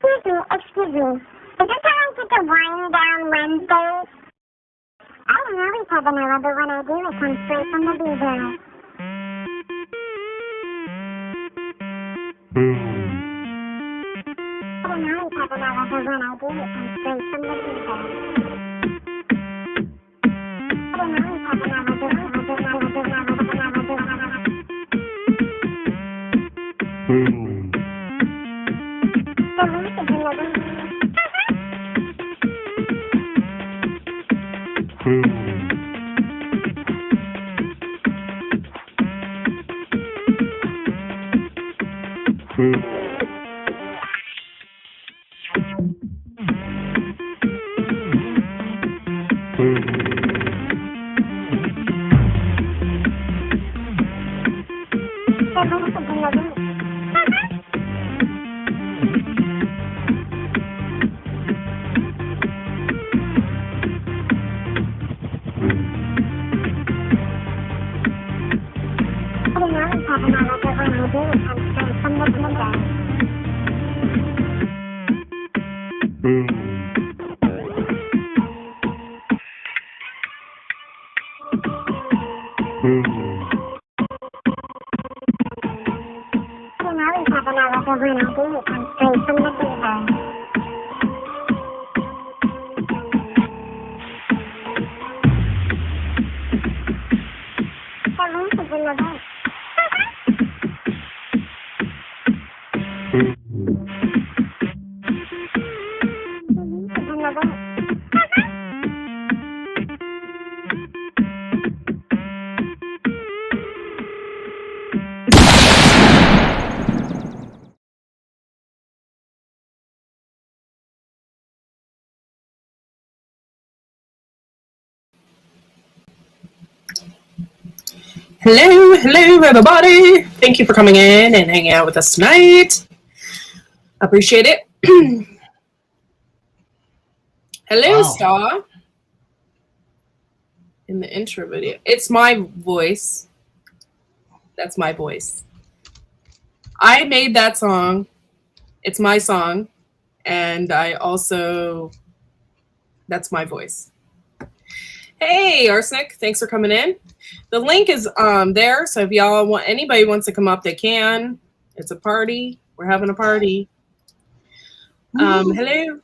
Excuse me. Is this how I get to wind down Wednesdays? I don't always have vanilla, but when I do, it comes straight from the blueberry. I don't always have vanilla, but when I do, it comes straight from the blueberry. I don't always have vanilla, but when I do, the leaf is in the leaf. Hello, everybody. Thank you for coming in and hanging out with us tonight. Appreciate it. Hello, Wow. Star. In the intro video. It's my voice. That's my voice. I made that song. It's my song. And I also, that's my voice. Hey, Arsenic. Thanks for coming in. The link is there, so if y'all want, anybody wants to come up, they can. It's a party. We're having a party. Hello.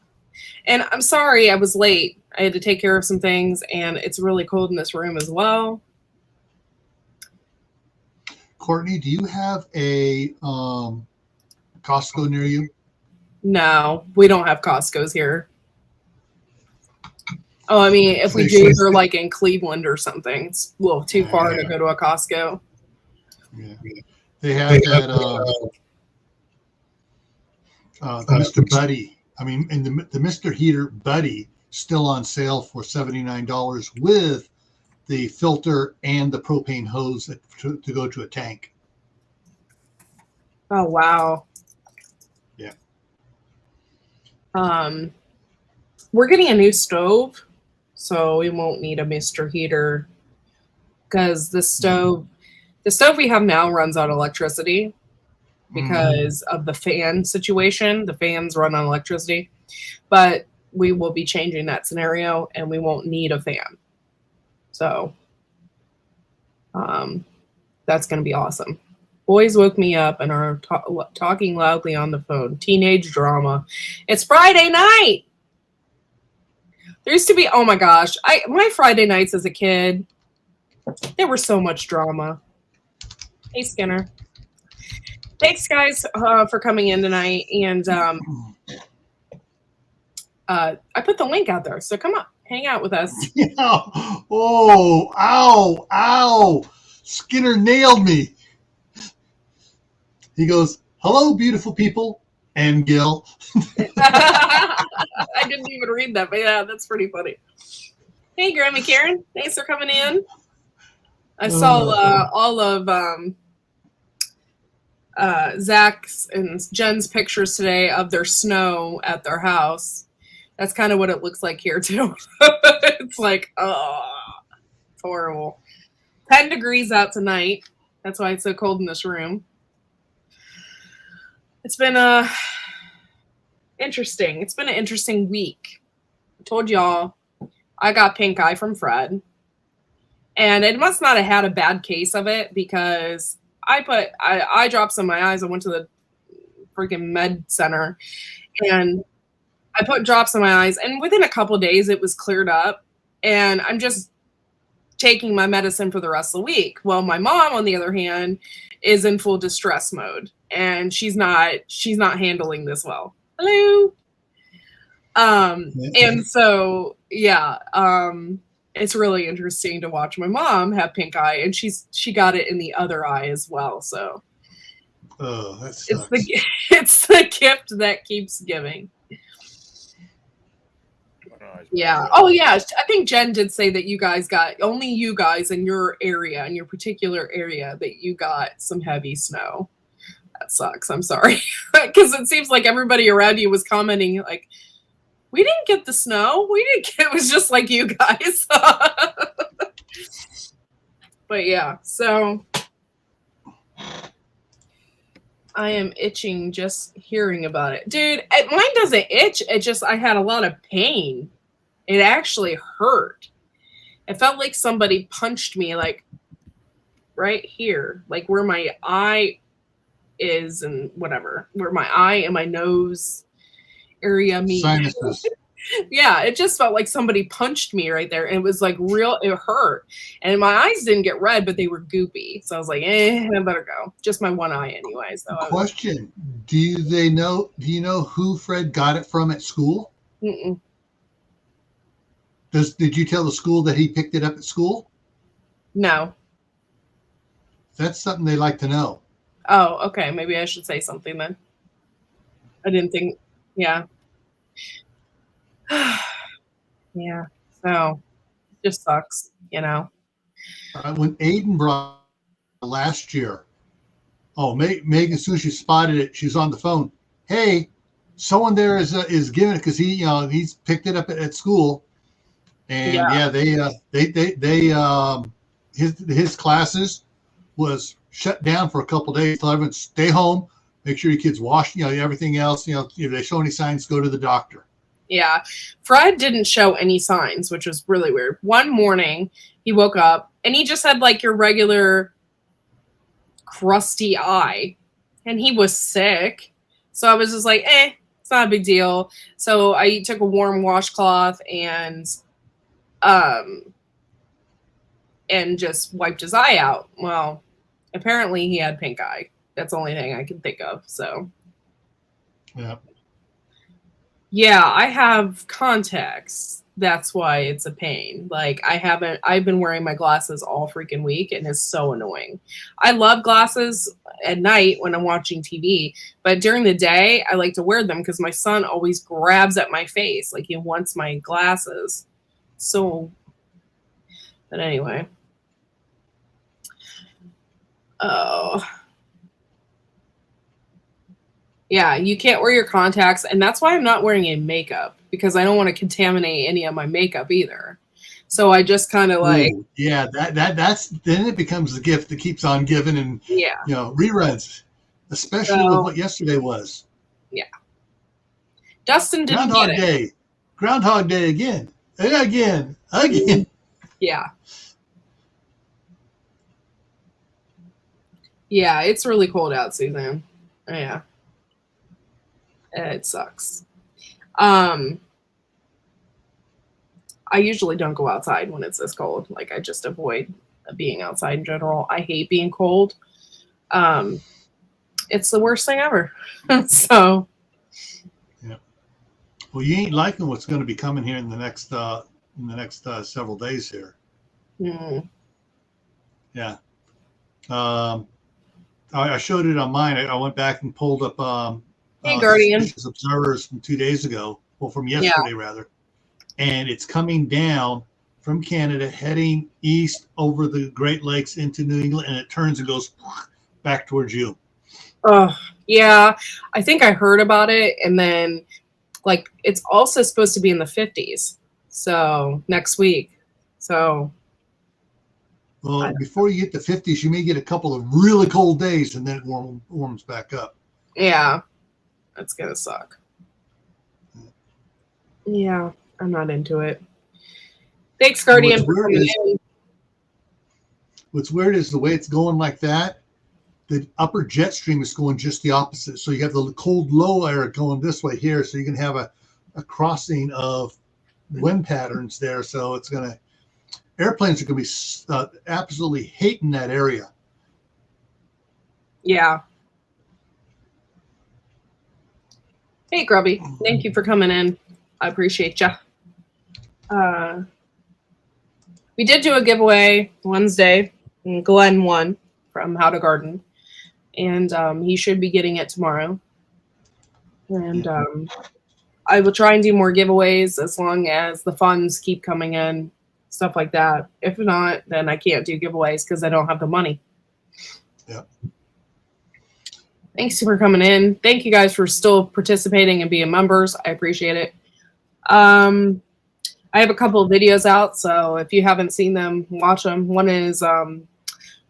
And I'm sorry I was late. I had to take care of some things, and it's really cold in this room as well. Courtney, do you have a Costco near you? No, we don't have Costco's here. Oh, I mean, if we do, they're like in Cleveland or something. It's a little too far to go to a Costco. Yeah. They have that the Mr. Buddy. I mean, and the Mr. Heater Buddy still on sale for $79 with the filter and the propane hose to go to a tank. Oh, wow. Yeah. We're getting a new stove, so we won't need a Mr. Heater because the stove we have now runs on electricity because of the fan situation. The fans run on electricity, but we will be changing that scenario and we won't need a fan. So that's going to be awesome. Boys woke me up and are talking loudly on the phone. Teenage drama. It's Friday night. There used to be, oh my gosh, my Friday nights as a kid, there was so much drama. Hey, Skinner. Thanks, guys, for coming in tonight. And I put the link out there, so come up, hang out with us. Yeah. Oh, ow. Skinner nailed me. He goes, hello, beautiful people, and Gil. I didn't even read that, but yeah, that's pretty funny. Hey, Grammy Karen, thanks for coming in. I saw all of Zach's and Jen's pictures today of their snow at their house. That's kind of what it looks like here, too. It's like, oh, it's horrible. 10 degrees out tonight. That's why it's so cold in this room. It's been interesting. It's been an interesting week. I told y'all I got pink eye from Fred. And it must not have had a bad case of it because I put eye drops in my eyes. I went to the freaking med center and I put drops in my eyes. And within a couple of days, it was cleared up. And I'm just taking my medicine for the rest of the week. Well, my mom, on the other hand, is in full distress mode. And she's not handling this well. Hello. And so, yeah. It's really interesting to watch my mom have pink eye, and she got it in the other eye as well. So, that sucks. It's the gift that keeps giving. Yeah. Oh, yeah. I think Jen did say that you guys only you guys in your area, in your particular area, that you got some heavy snow. That sucks. I'm sorry, because it seems like everybody around you was commenting like, we didn't get the snow. It was just like you guys. But yeah, so I am itching just hearing about it. Dude, mine doesn't itch. It just, I had a lot of pain. It actually hurt. It felt like somebody punched me like right here, like where my eye is and whatever, where my eye and my nose area meet. Sinuses. Yeah, it just felt like somebody punched me right there. And it was like real, it hurt. And my eyes didn't get red, but they were goopy. So I was like, I better go. Just my one eye anyway. So question. Do you know who Fred got it from at school? Mm-mm. Did you tell the school that he picked it up at school? No. That's something they like to know. Oh, okay. Maybe I should say something then. I didn't think, yeah. Yeah, so it just sucks, you know. When Aiden brought it last year, Megan, as soon as she spotted it, she's on the phone. Hey, someone there is giving it because he's picked it up at school, and his classes was shut down for a couple of days. Tell everyone stay home, make sure your kids wash, everything else. If they show any signs, go to the doctor. Yeah. Fred didn't show any signs, which was really weird. One morning, he woke up and he just had like your regular crusty eye. And he was sick. So I was just like, it's not a big deal. So I took a warm washcloth and just wiped his eye out. Well, apparently he had pink eye. That's the only thing I can think of. So. Yeah. Yeah, I have contacts. That's why it's a pain. Like I've been wearing my glasses all freaking week and it's so annoying. I love glasses at night when I'm watching TV, but during the day I like to wear them because my son always grabs at my face. Like he wants my glasses. So, but anyway. Oh. Yeah, you can't wear your contacts, and that's why I'm not wearing any makeup, because I don't want to contaminate any of my makeup either. So I just kind of like... Ooh, yeah, that's then it becomes the gift that keeps on giving, and reruns, especially with what yesterday was. Yeah. Dustin didn't get it. Groundhog Day again. Again. Yeah. Yeah, it's really cold out, Suzanne. Yeah. It sucks. I usually don't go outside when it's this cold. Like I just avoid being outside in general. I hate being cold. It's the worst thing ever. So. Yeah. Well, you ain't liking what's going to be coming here in the next several days here. Mm. Yeah. I showed it on mine. I went back and pulled up. Hey, Guardian. Observers from 2 days ago. Well, from yesterday rather. And it's coming down from Canada, heading east over the Great Lakes into New England, and it turns and goes back towards you. Oh, yeah. I think I heard about it, and then, like, it's also supposed to be in the 50s. So, next week. So. Well, before you get the 50s, you may get a couple of really cold days, and then it warms back up. Yeah. That's going to suck. Yeah, I'm not into it. Thanks, Guardian, for coming in. What's weird is the way it's going like that, the upper jet stream is going just the opposite. So you have the cold low air going this way here. So you can have a crossing of wind patterns there. So it's going to, airplanes are going to be absolutely hating that area. Yeah. Hey, Grubby. Thank you for coming in. I appreciate you. We did do a giveaway Wednesday. And Glenn won from How to Garden. And he should be getting it tomorrow. And I will try and do more giveaways as long as the funds keep coming in, stuff like that. If not, then I can't do giveaways because I don't have the money. Yeah. Thanks for coming in. Thank you guys for still participating and being members. I appreciate it. I have a couple of videos out, so if you haven't seen them, watch them. One is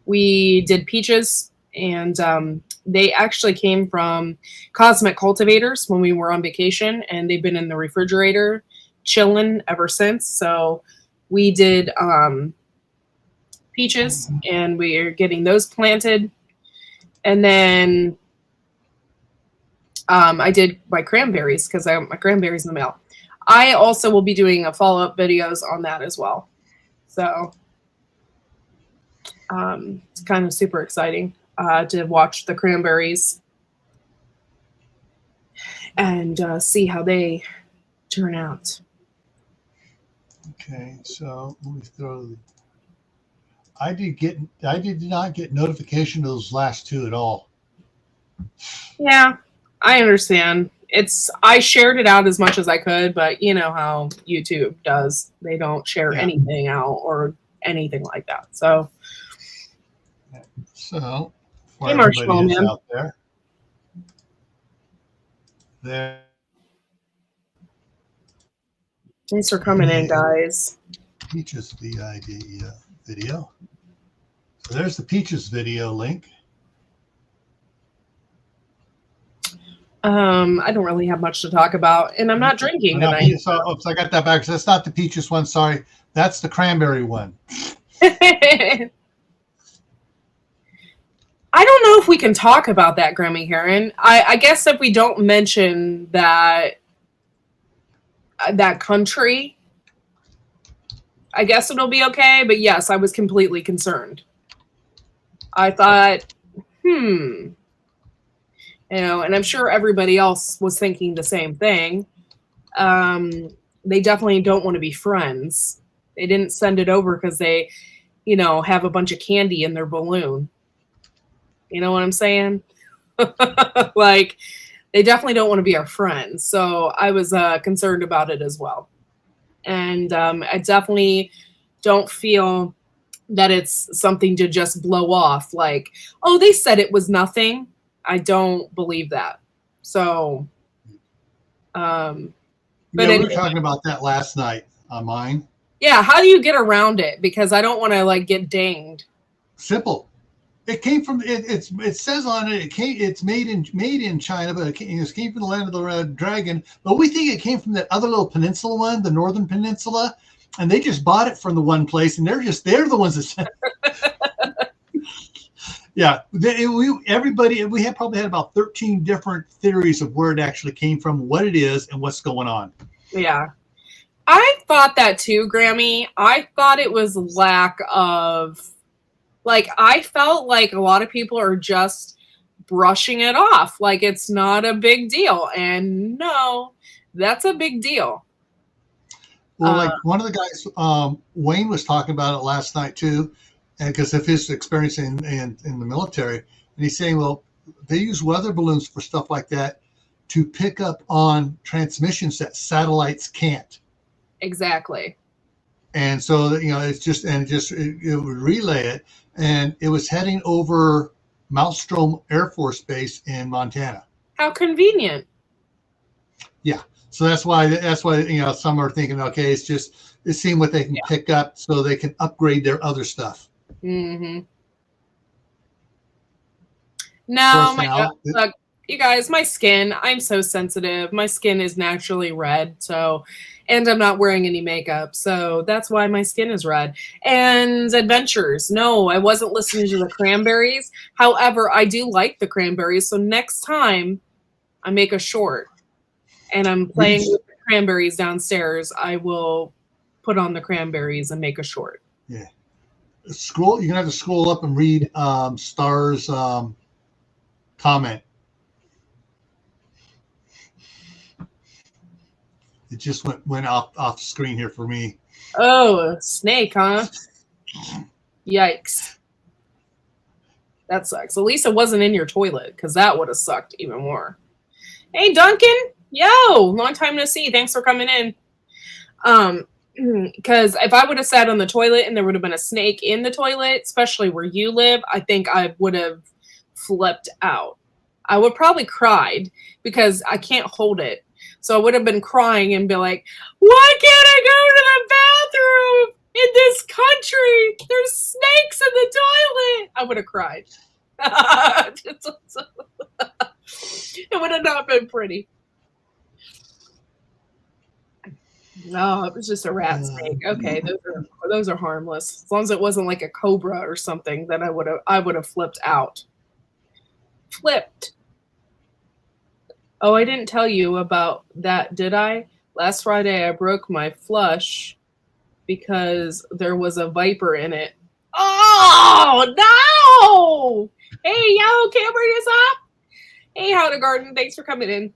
we did peaches, and they actually came from Cosmic Cultivators when we were on vacation, and they've been in the refrigerator chilling ever since. So we did peaches, and we are getting those planted. And then I did my cranberries because I got my cranberries in the mail. I also will be doing a follow-up videos on that as well. So it's kind of super exciting to watch the cranberries and see how they turn out. Okay, so let me throw. I did not get notification of those last two at all. Yeah, I understand. I shared it out as much as I could, but you know how YouTube does. They don't share anything out or anything like that. So for everybody that's out there. Thanks for coming in, guys. Peaches VID video. So there's the Peaches video link. I don't really have much to talk about, and I'm not drinking tonight. So I got that back. So that's not the peaches one. Sorry, that's the cranberry one. I don't know if we can talk about that, Grammy Heron. I guess if we don't mention that country, I guess it'll be okay. But yes, I was completely concerned. I thought, and I'm sure everybody else was thinking the same thing. They definitely don't want to be friends. They didn't send it over because they, have a bunch of candy in their balloon. You know what I'm saying? Like, they definitely don't want to be our friends. So I was concerned about it as well. And I definitely don't feel that it's something to just blow off. Like, oh, they said it was nothing. I don't believe that. So, but we were talking about that last night on mine. Yeah, how do you get around it? Because I don't want to get dinged. Simple. It came from it says on it. It's made in China, but it came from the land of the dragon. But we think it came from that other little peninsula one, the northern peninsula, and they just bought it from the one place, and they're the ones that said. Yeah, we had probably had about 13 different theories of where it actually came from, what it is, and what's going on. Yeah. I thought that too, Grammy. I thought it was lack of, I felt like a lot of people are just brushing it off. Like it's not a big deal. And no, that's a big deal. Well, one of the guys, Wayne was talking about it last night too. And because of his experience in the military, and he's saying, well, they use weather balloons for stuff like that to pick up on transmissions that satellites can't. Exactly. And so it would relay it, and it was heading over Malmstrom Air Force Base in Montana. How convenient. Yeah. So that's why some are thinking, okay, it's seeing what they can pick up so they can upgrade their other stuff. Mm-hmm. No, you guys, my skin, I'm so sensitive. My skin is naturally red, so, and I'm not wearing any makeup, so that's why my skin is red. And adventures, no, I wasn't listening to the Cranberries. However, I do like the Cranberries, so next time I make a short and I'm playing with the Cranberries downstairs, I will put on the Cranberries and make a short. Yeah. Scroll. You're gonna have to scroll up and read Star's comment. It just went off screen here for me. Oh, snake, huh? Yikes. That sucks. At least it wasn't in your toilet, because that would have sucked even more. Hey, Duncan. Yo, long time no see. Thanks for coming in. Because if I would have sat on the toilet and there would have been a snake in the toilet, especially where you live, I think I would have flipped out. I would probably cried because I can't hold it. So I would have been crying and be like, why can't I go to the bathroom in this country? There's snakes in the toilet. I would have cried. It would have not been pretty. No, it was just a rat snake. Okay, those are harmless. As long as it wasn't like a cobra or something, then I would have flipped out. Flipped. Oh, I didn't tell you about that, did I? Last Friday I broke my flush because there was a viper in it. Oh no! Hey, yo, Cameron is up. Hey, How to Garden, thanks for coming in.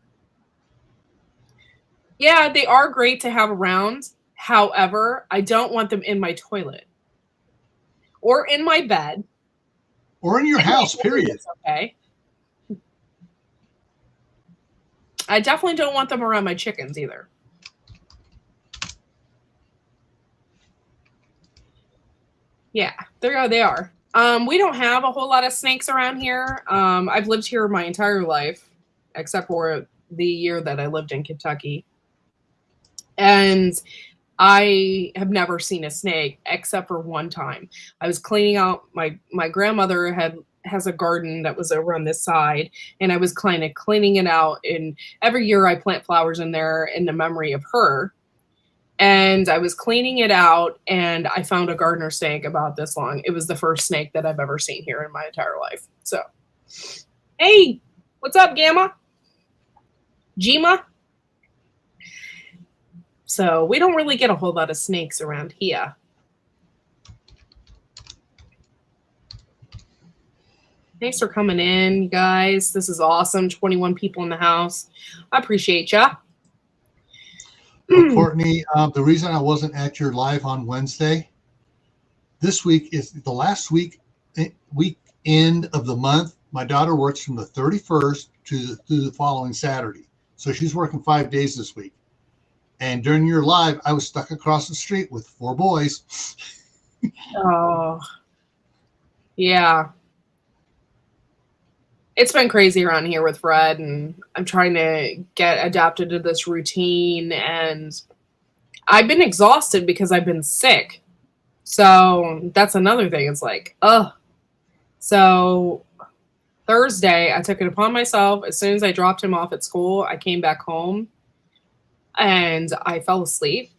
Yeah, they are great to have around. However, I don't want them in my toilet or in my bed or in your house, period. Okay. I definitely don't want them around my chickens either. Yeah, there they are. We don't have a whole lot of snakes around here. I've lived here my entire life, except for the year that I lived in Kentucky. And I have never seen a snake except for one time. I was cleaning out, my grandmother has a garden that was over on this side, and I was kind of cleaning it out. And every year I plant flowers in there in the memory of her. And I was cleaning it out, and I found a gardener snake about this long. It was the first snake that I've ever seen here in my entire life. So, hey, what's up, Gamma? Jima? So we don't really get a whole lot of snakes around here. Thanks for coming in, guys. This is awesome. 21 people in the house. I appreciate ya. Well, Courtney, the reason I wasn't at your live on Wednesday, this week is the last weekend of the month. My daughter works from the 31st to the following Saturday. So she's working 5 days this week. And during your live, I was stuck across the street with 4 boys. Oh, yeah. It's been crazy around here with Fred, and I'm trying to get adapted to this routine. And I've been exhausted because I've been sick. So that's another thing. It's like, ugh. So Thursday, I took it upon myself. As soon as I dropped him off at school, I came back home. And I fell asleep,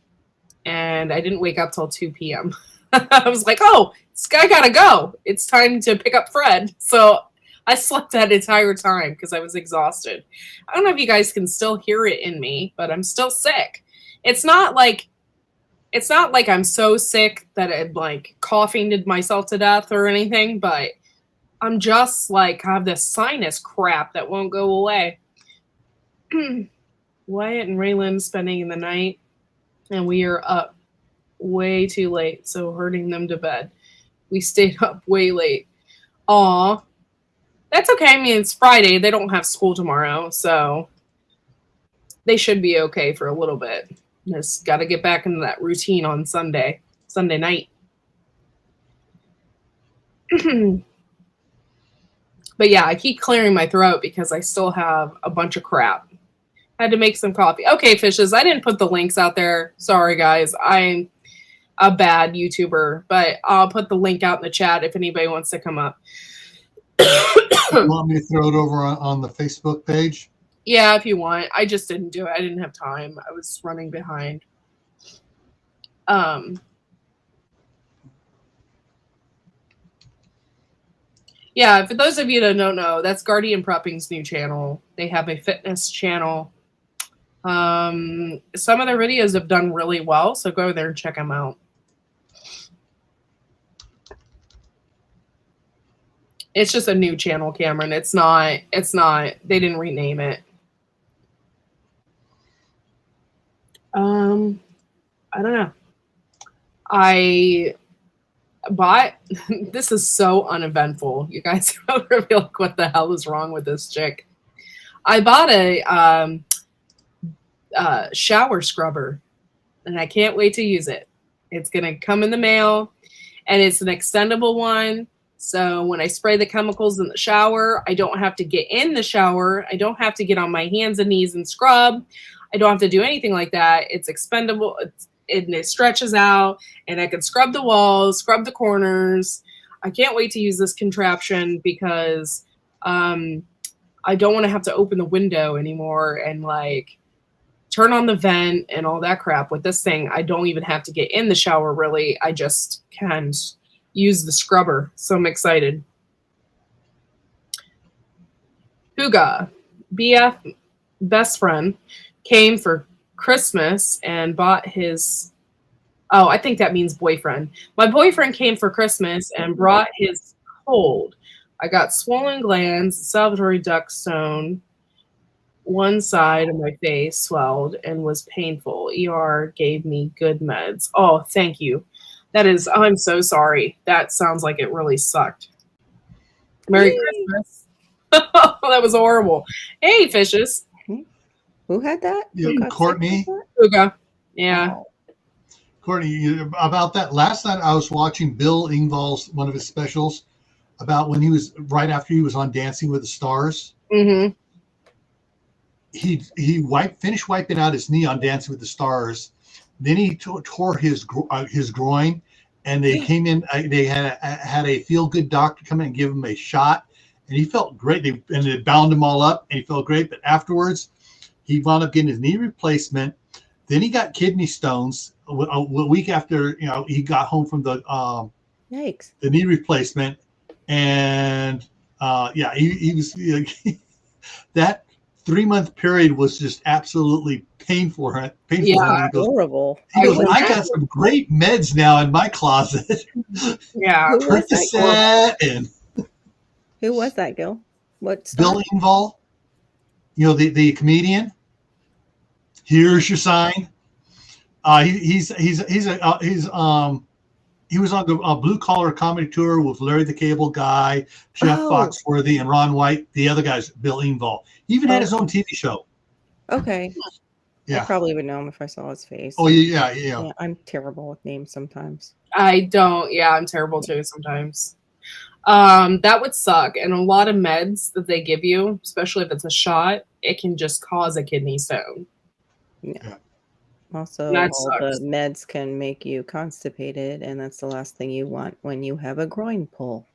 and I didn't wake up till 2 p.m. I was like, oh, I gotta go. It's time to pick up Fred. So I slept that entire time because I was exhausted. I don't know if you guys can still hear it in me, but I'm still sick. It's not like I'm so sick that I'm like coughing to myself to death or anything, but I'm just like, I have this sinus crap that won't go away. Wyatt and Raylan spending the night, and we are up way too late, so herding them to bed. We stayed up way late. Aw. That's okay. I mean, it's Friday. They don't have school tomorrow, so they should be okay for a little bit. Just got to get back into that routine on Sunday night. But yeah, I keep clearing my throat because I still have a bunch of crap. Had to make some coffee. Okay, fishes. I didn't put the links out there. Sorry, guys. I'm a bad YouTuber, but I'll put the link out in the chat if anybody wants to come up. You want me to throw it over on the Facebook page? Yeah, if you want. I just didn't do it. I didn't have time. I was running behind. Yeah, for those of you that don't know, that's Guardian Prepping's new channel. They have a fitness channel. Some of their videos have done really well, so go there and check them out. It's just a new channel, Cameron. It's not, they didn't rename it. I don't know. I bought, this is so uneventful. You guys are like, what the hell is wrong with this chick? I bought a shower scrubber, and I can't wait to use it. It's going to come in the mail, and it's an extendable one. So when I spray the chemicals in the shower, I don't have to get in the shower. I don't have to get on my hands and knees and scrub. I don't have to do anything like that. It's expendable. It stretches out, and I can scrub the walls, scrub the corners. I can't wait to use this contraption because I don't want to have to open the window anymore and like turn on the vent and all that crap. With this thing, I don't even have to get in the shower, really. I just can use the scrubber. So I'm excited. Huga, BF, best friend, came for Christmas and bought his, oh, I think that means boyfriend. My boyfriend came for Christmas and brought his cold. I got swollen glands, salivary duct stone. One side of my face swelled and was painful. ER gave me good meds. Oh, thank you. That is, I'm so sorry. That sounds like it really sucked. Merry Christmas. That was horrible. Hey, fishes. Who had that? Yeah, Courtney. Huga. Yeah. Wow. Courtney, about that, last night I was watching Bill Engvall's, one of his specials, about when he was, right after he was on Dancing with the Stars. Mm-hmm. He finished wiping out his knee on Dancing with the Stars. Then he tore his groin, and they came in. They had a feel good doctor come in and give him a shot, and he felt great. They bound him all up, and he felt great. But afterwards, he wound up getting his knee replacement. Then he got kidney stones a week after he got home from the Yikes. the knee replacement, and he was that 3-month period was just absolutely painful. Painful. Yeah, horrible. He goes, I got some great meds now in my closet. Yeah. Who was that, Percocet and Who was that, Gil? What? Bill Engvall, the comedian. Here's your sign. He was on the Blue Collar Comedy Tour with Larry the Cable Guy, Jeff Foxworthy, and Ron White. The other guy's Bill Engvall. He even had his own TV show. Okay. Yeah. I probably would know him if I saw his face. Oh, yeah. I'm terrible with names sometimes. I don't. Yeah, I'm terrible too sometimes. That would suck. And a lot of meds that they give you, especially if it's a shot, it can just cause a kidney stone. Yeah. Also, That all sucks. the meds can make you constipated, and that's the last thing you want when you have a groin pull.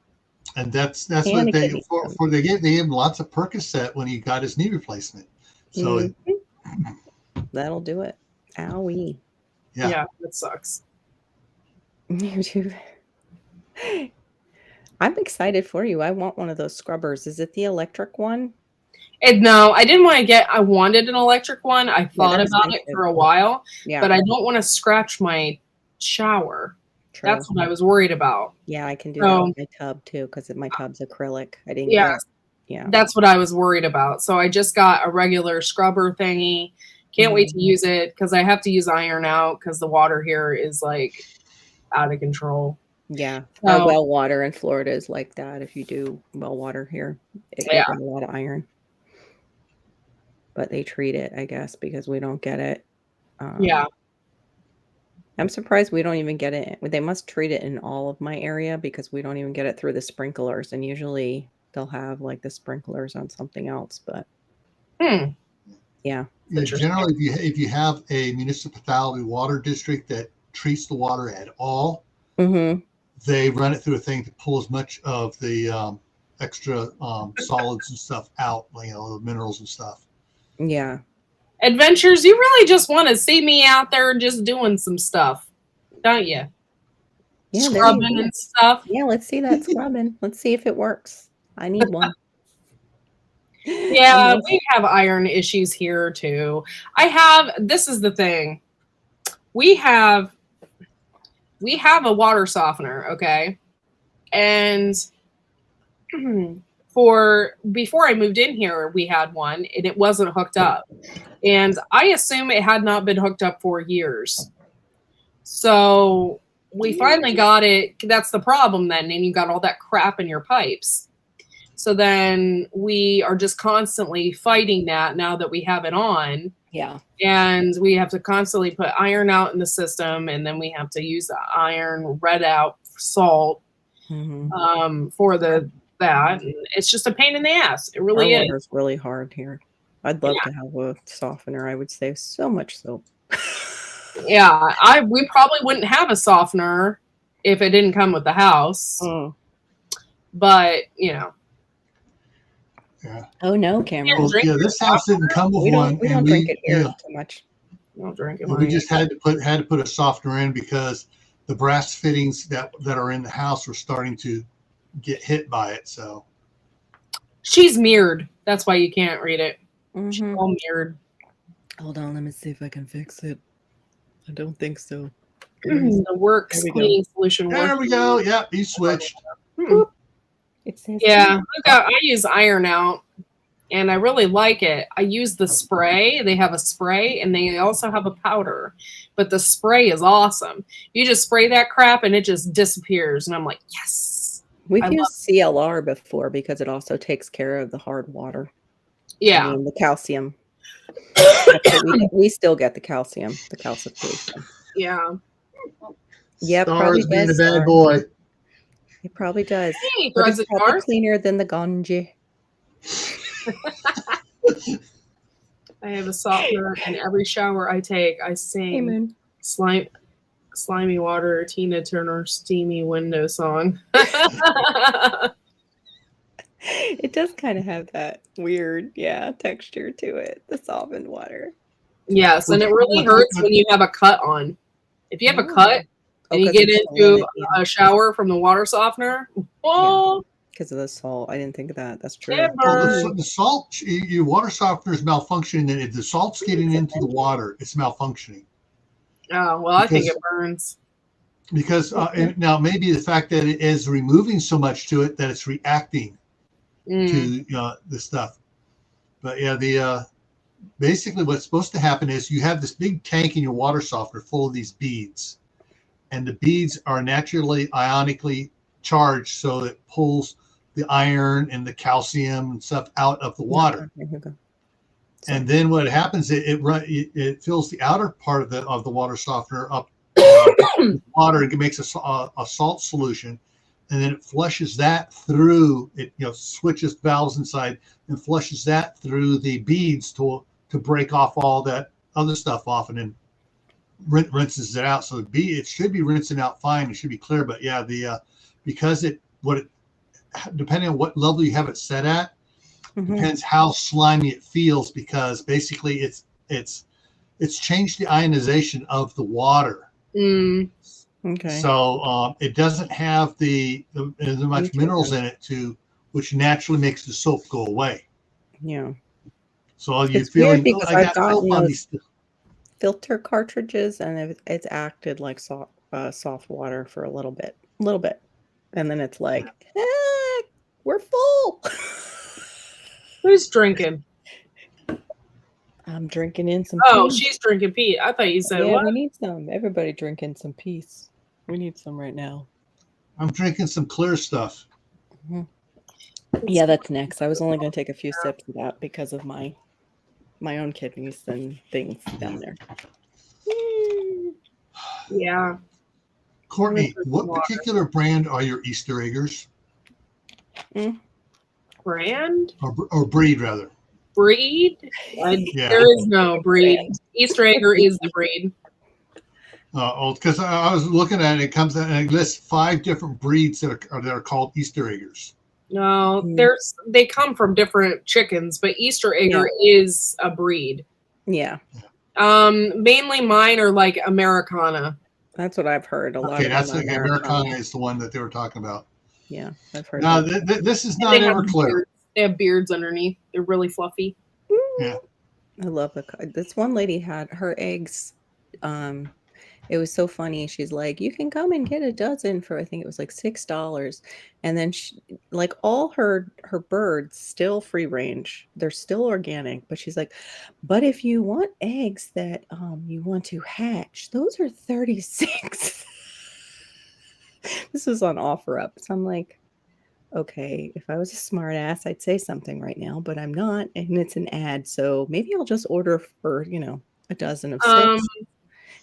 And that's And what a they kidney they gave him lots of Percocet when he got his knee replacement. So That'll do it. Owie. Yeah, that sucks. You too. I'm excited for you. I want one of those scrubbers. Is it the electric one? No, I didn't want to get. I wanted an electric one. I thought that's about it for a while, Yeah. but I don't want to scratch my shower. True. That's what I was worried about. Yeah, I can do that with my tub too because my tub's acrylic. I didn't. Yeah. Yeah. That's what I was worried about. So I just got a regular scrubber thingy. Can't wait to use it because I have to use iron out because the water here is like out of control. Yeah. So- Our well water in Florida is like that. If you do well water here, it gets a lot of iron. But they treat it, I guess, because we don't get it. Yeah. I'm surprised we don't even get it. They must treat it in all of my area because we don't even get it through the sprinklers. And usually they'll have like the sprinklers on something else. But yeah. Generally, if you have a municipality water district that treats the water at all, they run it through a thing to pull as much of the extra solids and stuff out, you know, the minerals and stuff. Yeah. Adventures, you really just want to see me out there just doing some stuff, don't you? Yeah, there you Scrubbing go. and stuff. Yeah, let's see that scrubbing. Let's see if it works. I need one. Yeah, we have iron issues here too. This is the thing. We have a water softener, okay? And before I moved in here, we had one and it wasn't hooked up. And I assume it had not been hooked up for years. So we finally got it. That's the problem then. And you got all that crap in your pipes. So then we are just constantly fighting that now that we have it on. Yeah. And we have to constantly put iron out in the system. And then we have to use the iron red out salt for that. And it's just a pain in the ass. It really is. It's really hard here. I'd love to have a softener. I would save so much soap. Yeah, we probably wouldn't have a softener if it didn't come with the house. But, you know. Yeah. Oh no, Cameron. Well, yeah, this house didn't come with one. We don't drink it here too much. We don't drink it. We just had to put a softener in because the brass fittings that are in the house were starting to get hit by it. So she's mirrored. That's why you can't read it. She's all mirrored. Hold on, let me see if I can fix it. I don't think so. The works cleaning solution. There we go. Yep, he switched. It says yeah, I use iron out, and I really like it. I use the spray. They have a spray, and they also have a powder. But the spray is awesome. You just spray that crap, and it just disappears. And I'm like, yes. We've used CLR before because it also takes care of the hard water. Yeah. And the calcium. we still get the calcification. Yeah. Yeah, Star's probably being does. a bad boy. It probably does. Hey, but it's probably cleaner than the Ganji. I have a softener, and every shower I take, I sing slimy water, Tina Turner, steamy window song. It does kind of have that weird, texture to it. The softened water. Yes, and it really hurts when you have a cut on. If you have a cut and you get into a shower from the water softener, because of the salt. I didn't think of that. That's true. Well, the salt, your water softener is malfunctioning, and if the salt's getting into the water, it's malfunctioning. Oh, well, I think it burns. Because now maybe the fact that it is removing so much to it that it's reacting to the stuff. But yeah, basically what's supposed to happen is you have this big tank in your water softener full of these beads, and the beads are naturally ionically charged, so it pulls the iron and the calcium and stuff out of the water. And then what happens, it fills the outer part of the water softener up with water, and it makes a salt solution, and then it flushes that through. It switches valves inside and flushes that through the beads to break off all that other stuff off, and then rinses it out. So it should be rinsing out fine. It should be clear. But yeah, because depending on what level you have it set at, depends how slimy it feels, because basically it's changed the ionization of the water. Okay. So it doesn't have as much minerals in it which naturally makes the soap go away. Yeah. So you're feeling, I got soap on these filter cartridges, and it's acted like soft water for a little bit, and then it's like, we're full. Who's drinking? I'm drinking in some. Oh, she's drinking pee. I thought you said what? We need some. Everybody drinking some peace. We need some right now. I'm drinking some clear stuff. Yeah, that's next. I was only going to take a few sips of that because of my own kidneys and things down there. Yeah. Courtney, what particular brand are your Easter eggers? Brand? Or breed, rather. Breed? There is no breed. Easter egger is the breed. Because I was looking at it, it comes out and it lists 5 different breeds that are called Easter eggers. No, Mm. they come from different chickens, but Easter egger is a breed. Yeah. Mainly mine are like Americana. That's what I've heard. A lot Okay, of that's them okay. are Americana is the one that they were talking about. Yeah, I've heard No, that. this is And not they have Everclear. beards. They have beards underneath. They're really fluffy. Yeah. I love this one lady had her eggs. It was so funny. She's like, you can come and get a dozen for, I think it was like $6. And then like all her birds still free range. They're still organic, but she's like, but if you want eggs that you want to hatch, those are 36. This was on OfferUp. So I'm like, okay, if I was a smart ass, I'd say something right now, but I'm not, and it's an ad, so maybe I'll just order for, a dozen of 6.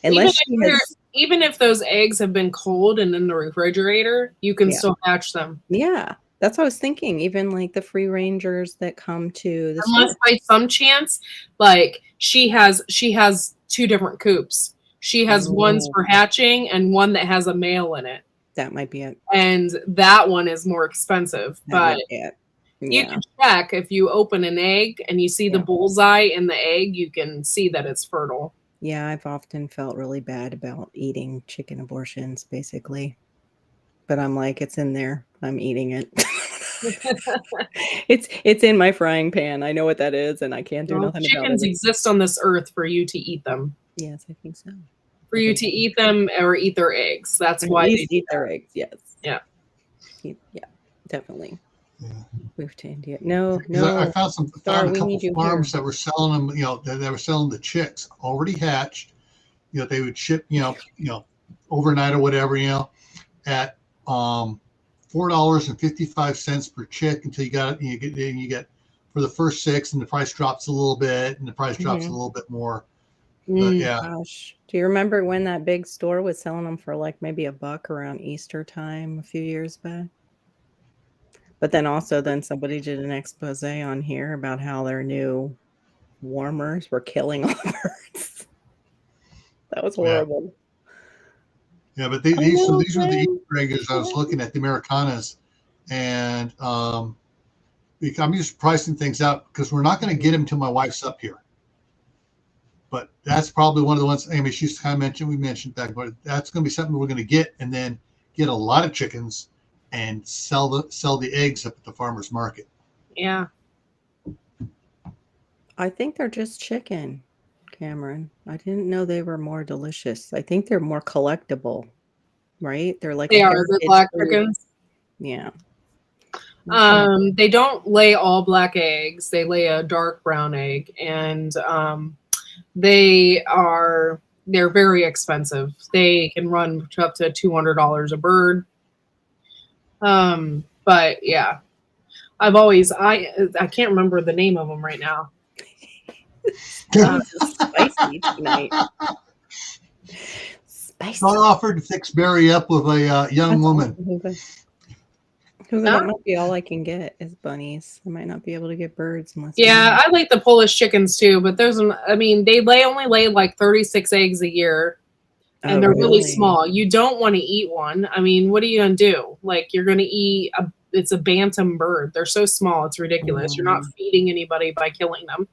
Unless she has, even if those eggs have been cold and in the refrigerator, you can still hatch them. Yeah, that's what I was thinking. Even like the free rangers that come to the Unless store. by some chance, like she has 2 different coops. She has ones for hatching and one that has a male in it. That might be it. And that one is more expensive. But you can check if you open an egg and you see the bullseye in the egg, you can see that it's fertile. Yeah, I've often felt really bad about eating chicken abortions, basically. But I'm like, it's in there. I'm eating it. It's in my frying pan. I know what that is, and I can't do nothing about it. Chickens exist on this earth for you to eat them. Yes, I think so. For you to eat them or eat their eggs. That's why they eat their eggs. Yes. Yeah. Yeah, definitely. Yeah. Move to India. No. I found a couple farms that were selling them. They were selling the chicks already hatched. They would ship. Overnight or whatever. At $4.55 per chick until you got it. You get for the first 6, and the price drops a little bit, and the price drops a little bit more. But yeah. Gosh, do you remember when that big store was selling them for like maybe $1 around Easter time a few years back? But then somebody did an expose on here about how their new warmers were killing all the birds. That was horrible. Yeah, but these were the Easter eggs I was looking at, the Americanas, and I'm just pricing things out because we're not going to get them until my wife's up here. But that's probably one of the ones. I mean, she's kind of mentioned. We mentioned that, but that's going to be something we're going to get, and then get a lot of chickens and sell the eggs up at the farmers market. Yeah. I think they're just chicken, Cameron. I didn't know they were more delicious. I think they're more collectible, right? They're like the black chickens. Yeah. They don't lay all black eggs. They lay a dark brown egg, and they're very expensive. They can run up to $200 a bird. But yeah, I can't remember the name of them right now. Spicy tonight. Spicy. I offered to fix Barry up with a young woman. That might be all I can get is bunnies. I might not be able to get birds unless. Yeah, I like the Polish chickens too, but they only lay like 36 eggs a year. And they're really small. You don't want to eat one. I mean, what are you going to do? Like, you're going to eat it's a bantam bird. They're so small. It's ridiculous. You're not feeding anybody by killing them.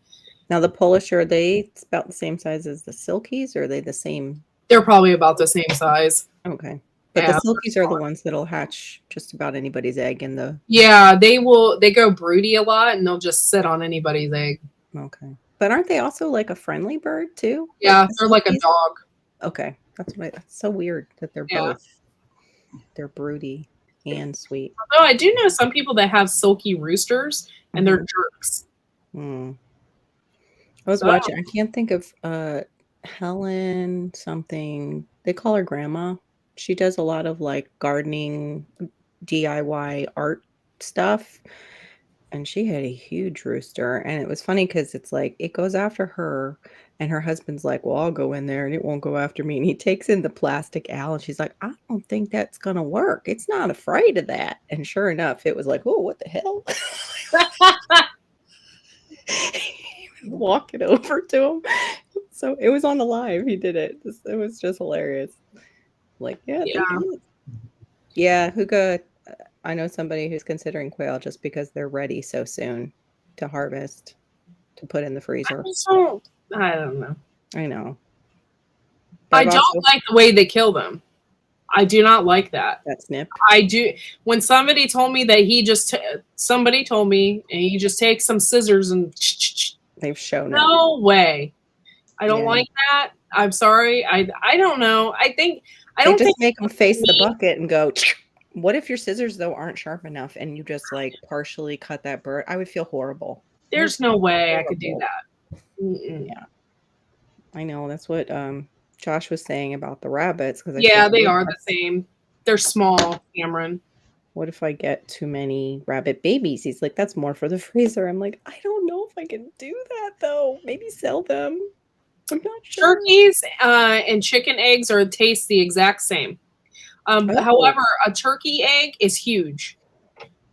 Now, the Polish, are they about the same size as the Silkies, or are they the same? They're probably about the same size. Okay. But the Silkies are the ones that'll hatch just about anybody's egg in the... Yeah, they go broody a lot, and they'll just sit on anybody's egg. Okay. But aren't they also like a friendly bird, too? Yeah, they're like a dog. Okay. That's so weird that they're both. They're broody and sweet. Although I do know some people that have silky roosters, and they're jerks. I was watching. I can't think of Helen something. They call her Grandma. She does a lot of like gardening, DIY art stuff. And she had a huge rooster. And it was funny because it's like it goes after her. And her husband's like, well, I'll go in there and it won't go after me. And he takes in the plastic owl. And she's like, I don't think that's going to work. It's not afraid of that. And sure enough, it was like, oh, what the hell? Walking over to him. So it was on the live. He did it. It was just hilarious. Like, yeah. Hugo, I know somebody who's considering quail just because they're ready so soon to harvest, to put in the freezer. I don't know. I know. I don't like the way they kill them. I do not like that. That snip. I do. When somebody told me that somebody told me, and he just takes some scissors and. They've shown it. No way. I don't like that. I'm sorry. I don't know. I don't think make them face the bucket and go. What if your scissors though aren't sharp enough and you just like partially cut that bird? I would feel horrible. There's no way I could do that. Yeah, I know. That's what Josh was saying about the rabbits. Because they are the same. They're small, Cameron. What if I get too many rabbit babies? He's like, that's more for the freezer. I'm like, I don't know if I can do that though. Maybe sell them. I'm not sure. Turkeys and chicken eggs taste the exact same. However, a turkey egg is huge.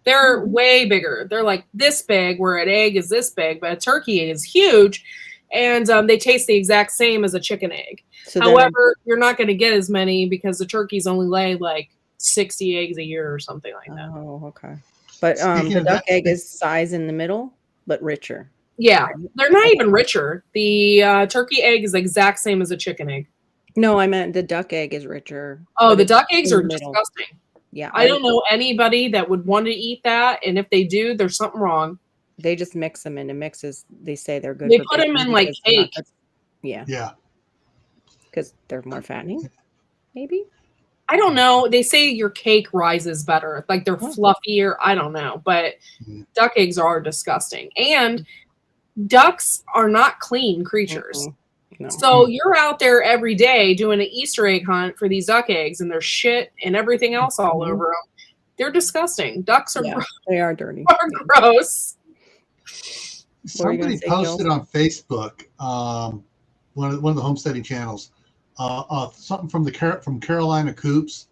They're way bigger. They're like this big, where an egg is this big, but a turkey egg is huge, and they taste the exact same as a chicken egg. So however, you're not going to get as many because the turkeys only lay like 60 eggs a year or something like that. Oh, okay. But the duck egg is size in the middle, but richer. Yeah, they're not even richer. The turkey egg is the exact same as a chicken egg. No, I meant the duck egg is richer. Oh, the duck eggs are disgusting. Yeah. I don't know anybody that would want to eat that. And if they do, there's something wrong. They just mix them into mixes. They say they're good. They put them in like cake. Yeah. Yeah. Because they're more fattening, maybe? I don't know. They say your cake rises better. Like they're fluffier. I don't know. But duck eggs are disgusting. And ducks are not clean creatures. No. So you're out there every day doing an Easter egg hunt for these duck eggs, and there's shit and everything else all over them. They're disgusting. Ducks are they are dirty. Are gross. Somebody posted on Facebook, one of the homesteading channels, something from Carolina Coops.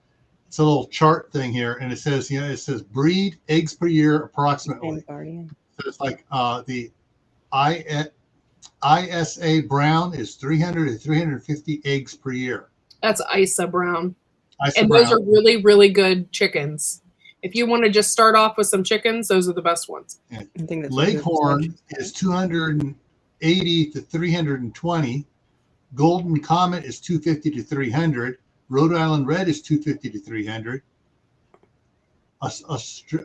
It's a little chart thing here, and it says breed eggs per year approximately. So it's like the ISA Brown is 300 to 350 eggs per year. That's ISA Brown. Those are really, really good chickens. If you want to just start off with some chickens, those are the best ones. Yeah. I think that's Leghorn is 280 to 320. Golden Comet is 250 to 300. Rhode Island Red is 250 to 300. Australia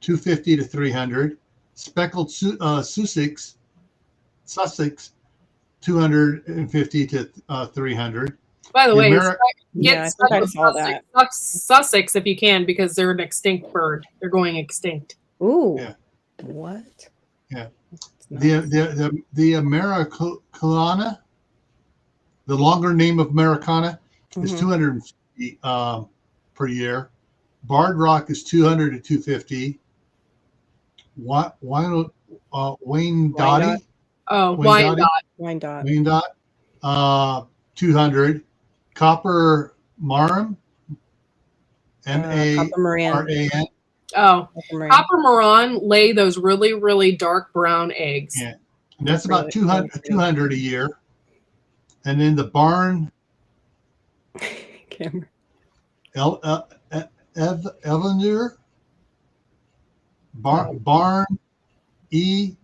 250 to 300. Speckled Sussex 250 to 300. By the way, get Sussex if you can, because they're an extinct bird. They're going extinct. Ooh. Yeah. What? Yeah. The Americana, the longer name of Americana, is 250 per year. Barred Rock is 200 to 250. Wayne Dottie. Oh, Wayne Dot. 200. Copper Maran. MARAN. Oh, Copper Maran lay those really, really dark brown eggs. Yeah, and that's about 200 a year. And then the barn. Cameron. Evander. Barn EVELDER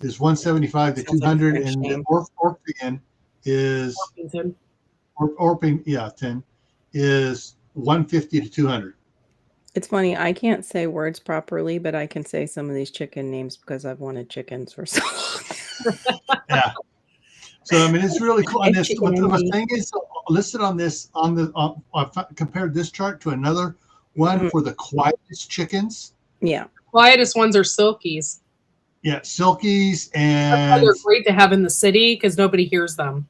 is 175 to 200, and the Orpington is Orpington is 150 to 200. It's funny, I can't say words properly, but I can say some of these chicken names because I've wanted chickens for so long. Yeah. So I mean, it's really cool. And this, what the thing is listed on this I compared this chart to another one for the quietest chickens. Yeah. Quietest ones are silkies. Yeah, silkies, and they're great to have in the city because nobody hears them.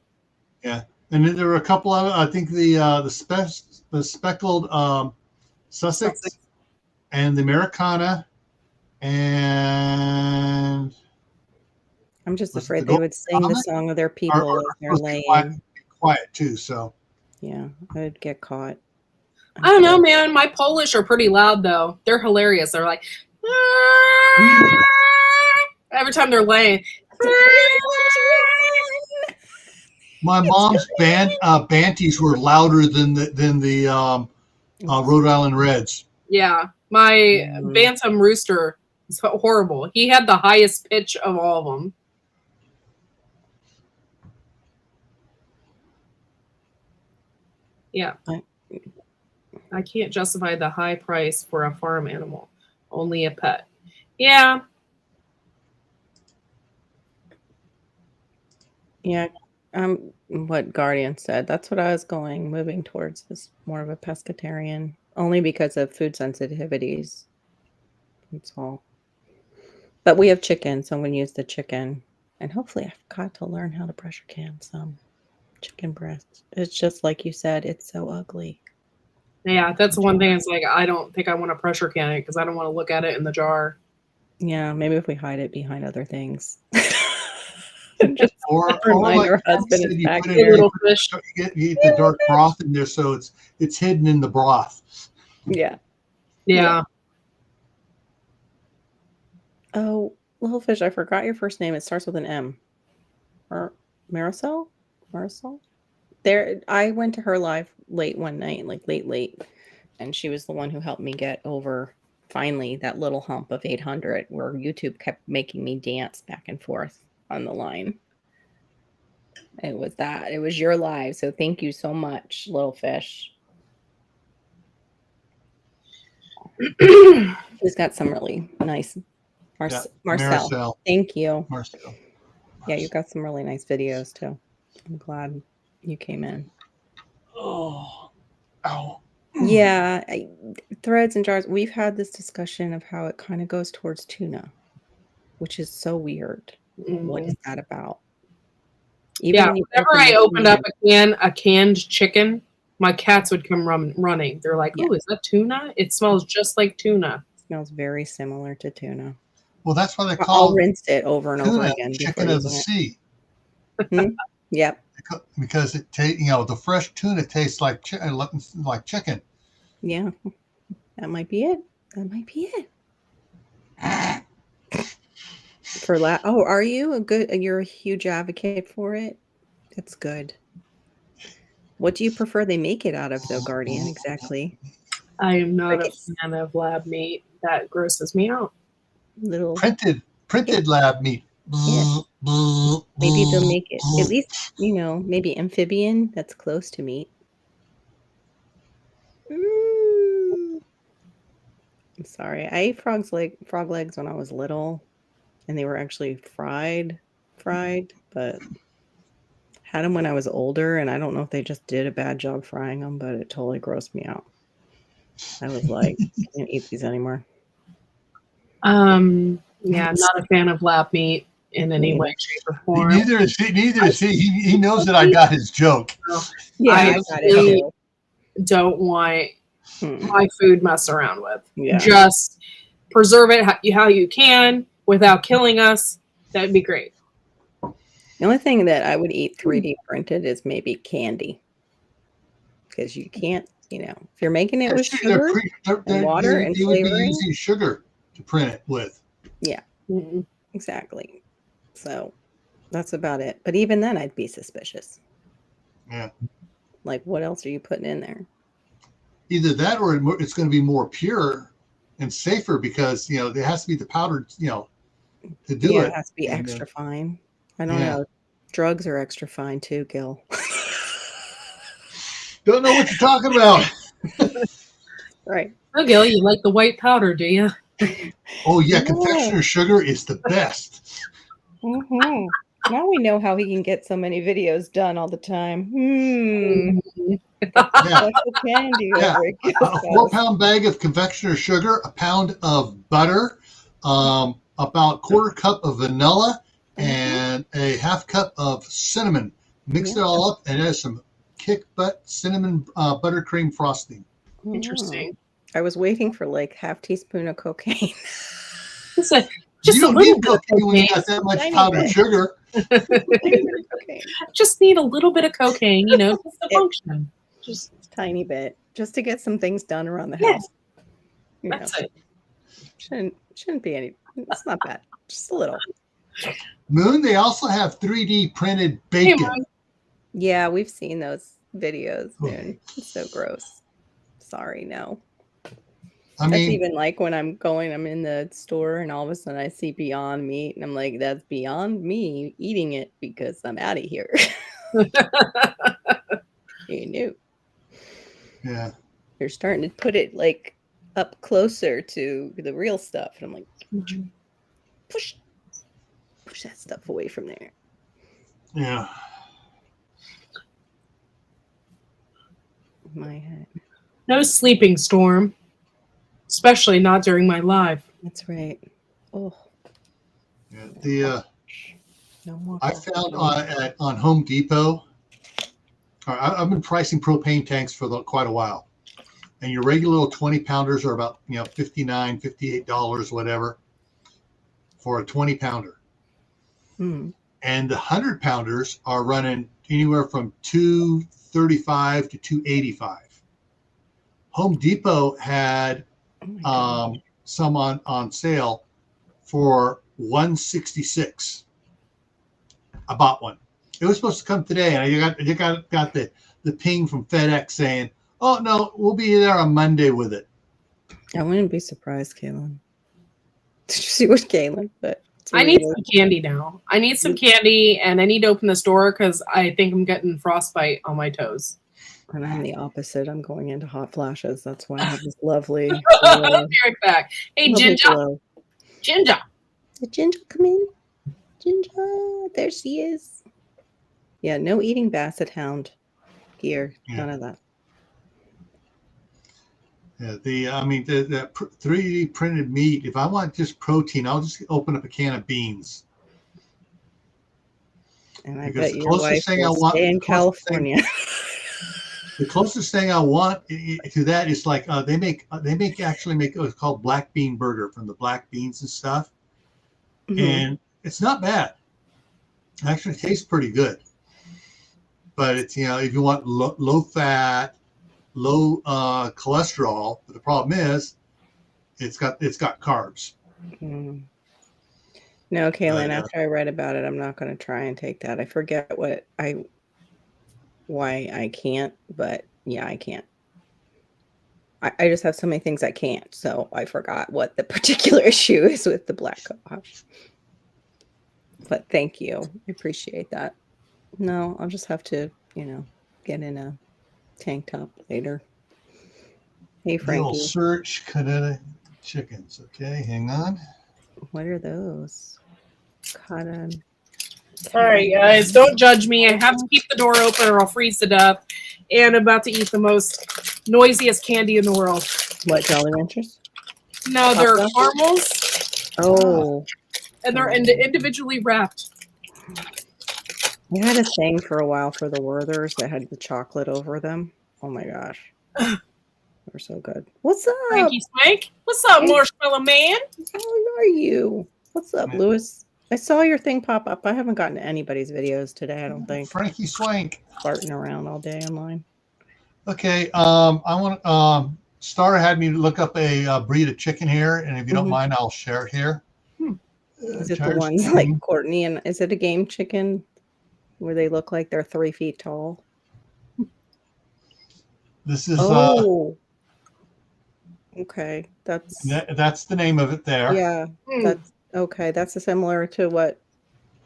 Yeah, and then there were a couple of, I think the speckled Sussex and the Americana, and I'm just afraid they would sing the song of their people as they're laying. Quiet too, so yeah, I'd get caught. I don't know, man. My Polish are pretty loud though. They're hilarious. They're like every time they're laying. My mom's Banties were louder than the Rhode Island Reds. Yeah, my Bantam Rooster is horrible. He had the highest pitch of all of them. Yeah. I can't justify the high price for a farm animal. Only a pet. Yeah. Yeah. What Guardian said. That's what I was moving towards, is more of a pescatarian. Only because of food sensitivities. That's all. But we have chicken, so I'm going to use the chicken. And hopefully I've got to learn how to pressure can some chicken breast. It's just like you said, it's so ugly. Yeah, that's the one thing. It's like, I don't think I want to pressure can it because I don't want to look at it in the jar. Yeah, maybe if we hide it behind other things. Just or remind like our husband said, is you back put it here. in, Little fish. you eat the dark broth in there, so it's hidden in the broth. Yeah. Yeah. Oh, little fish, I forgot your first name. It starts with an M. Or Marisol? Marisol? There, I went to her live late one night, like late, and she was the one who helped me get over finally that little hump of 800 where YouTube kept making me dance back and forth on the line. It was your live, so thank you so much, little fish. She's got some really nice Marcel. Thank you. Marcel. Yeah, you got some really nice videos too. I'm glad you came in. Oh, ow. Yeah, threads and jars. We've had this discussion of how it kind of goes towards tuna, which is so weird. What is that about? Whenever I opened up a canned chicken, my cats would come running. They're like, "Oh, is that tuna? It smells just like tuna." It smells very similar to tuna. Well, that's why they call I'll rinse it over and over again. Chicken of the sea. Yep. Because the fresh tuna tastes like chicken. Yeah, that might be it. Are you you're a huge advocate for it? That's good. What do you prefer they make it out of, though, Guardian? Exactly. I am not a fan of lab meat. That grosses me out. Little printed lab meat. Yeah. Maybe they'll make it at least, maybe amphibian. That's close to meat. I'm sorry. I ate frog legs when I was little, and they were actually fried, but had them when I was older, and I don't know if they just did a bad job frying them, but it totally grossed me out. I was like, I can't eat these anymore. Yeah, not a fan of lab meat in any way, shape, or form. Neither is he. He knows that I got his joke. Yeah, I actually don't want my food messed around with. Yeah. Just preserve it how you can without killing us. That'd be great. The only thing that I would eat 3D printed is maybe candy, because you can't, if you're making it with sugar, water, and flavoring. Would be using sugar to print it with. Yeah, exactly. So that's about it. But even then, I'd be suspicious. Yeah. Like, what else are you putting in there? Either that, or it's going to be more pure and safer, because there has to be the powder, to do it. It has to be extra fine. I don't know. Drugs are extra fine too, Gil. Don't know what you're talking about. Right. Oh, Gil, you like the white powder, do you? Oh yeah, confectioner sugar is the best. Now we know how he can get so many videos done all the time. Yeah. Candy. Yeah. A 4-pound bag of confectioner sugar, a pound of butter, about quarter cup of vanilla, and a half cup of cinnamon. Mix it all up, and add some kick butt cinnamon buttercream frosting. Interesting. I was waiting for like half teaspoon of cocaine. Just you don't a little need bit of cocaine when you cocaine. got that much powdered sugar. Just need a little bit of cocaine, just to function. Just a tiny bit, just to get some things done around the house. That's it. Shouldn't be any. It's not bad. Just a little. Moon, they also have 3D printed bacon. Yeah, we've seen those videos, Oh. man. It's so gross. Sorry, no. I That's mean, even like when I'm in the store and all of a sudden I see Beyond Meat and I'm like, that's beyond me eating it because I'm out of here. You knew. yeah. You're starting to put it like up closer to the real stuff. And I'm like, push that stuff away from there. Yeah. My head. No sleeping, Storm. Especially not during my live. That's right. Oh, Yeah. The no more I coffee. found on Home Depot. I've been pricing propane tanks for quite a while, and your regular little 20-pounders are about $59, $58, whatever, for a 20-pounder. Mm. And the 100-pounders are running anywhere from $235 to $285. Home Depot had some on sale for $166. I bought one. It was supposed to come today, and I got the ping from FedEx saying, "Oh no, we'll be there on Monday with it." I wouldn't be surprised, Kaylin. Did you see what Kaylin? But I need some candy now. I need some candy, and I need to open this door because I think I'm getting frostbite on my toes. And I'm the opposite. I'm going into hot flashes. That's why I have this lovely. Be right back. Hey, Ginger. Glow. Ginger. Did Ginger come in? Ginger, there she is. Yeah, no eating basset hound here. Yeah. None of that. Yeah, the 3D printed meat. If I want just protein, I'll just open up a can of beans. And I Because bet your wife thing I will want stay in California. The closest thing I want to that is like they actually make what's called black bean burger from the black beans and stuff, and it's not bad. It actually tastes pretty good. But it's if you want low fat, low cholesterol, but the problem is it's got carbs. Mm. No, Kaylin, after I read about it, I'm not going to try and take that. I forget why I can't, but yeah, I can't. I just have so many things I can't, so I forgot what the particular issue is with the black cohosh. But thank you. I appreciate that. No, I'll just have to, get in a tank top later. Hey, Frankie. Little search Canada chickens. Okay, hang on. What are those? Cotton. All right, guys, don't judge me. I have to keep the door open or I'll freeze to death. And I'm about to eat the most noisiest candy in the world. What, Jolly Ranchers? No, they're caramels. Oh. And they're individually wrapped. We had a thing for a while for the Werthers that had the chocolate over them. Oh my gosh. They're so good. What's up? Frankie Swank? What's up, Marshmallow Man? How are you? What's up, Lewis? I saw your thing pop up. I haven't gotten to anybody's videos today, I don't think. Frankie Swank. Farting around all day online. Okay, I want Star had me look up a breed of chicken here, and if you don't mind, I'll share it here. Is it the ones like Courtney, and is it a game chicken where they look like they're 3 feet tall? This is okay. That's the name of it there. Yeah, that's okay. That's similar to what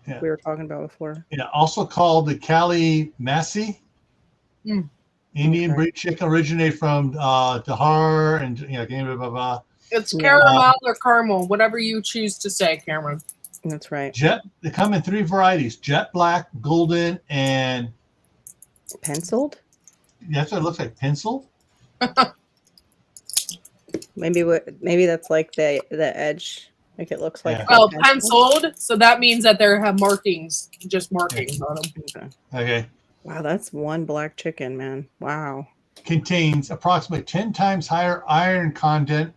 we were talking about before. Yeah, also called the Cali Massi. Indian breed chicken, originated from Dahar and blah, blah, blah. It's caramel or caramel, whatever you choose to say, Cameron. That's right. They come in 3 varieties: jet black, golden, and penciled. That's what it looks like. Penciled. Maybe that's like the edge. Like it looks like. Oh, penciled. So that means that they have markings, just markings on them. Okay. Wow, that's one black chicken, man. Wow. Contains approximately 10 times higher iron content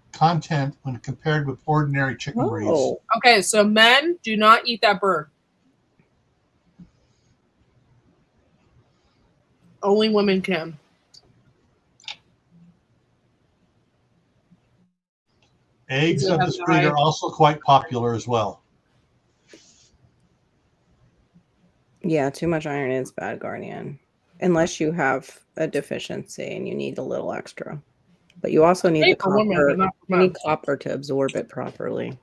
when compared with ordinary chicken breeds. Okay, so men do not eat that bird. Only women can. Eggs of this breed are also quite popular as well. Yeah, too much iron is bad, Guardian. unless you have a deficiency and you need a little extra. But you also need the For women, but copper. not for You need men. copper to absorb it properly.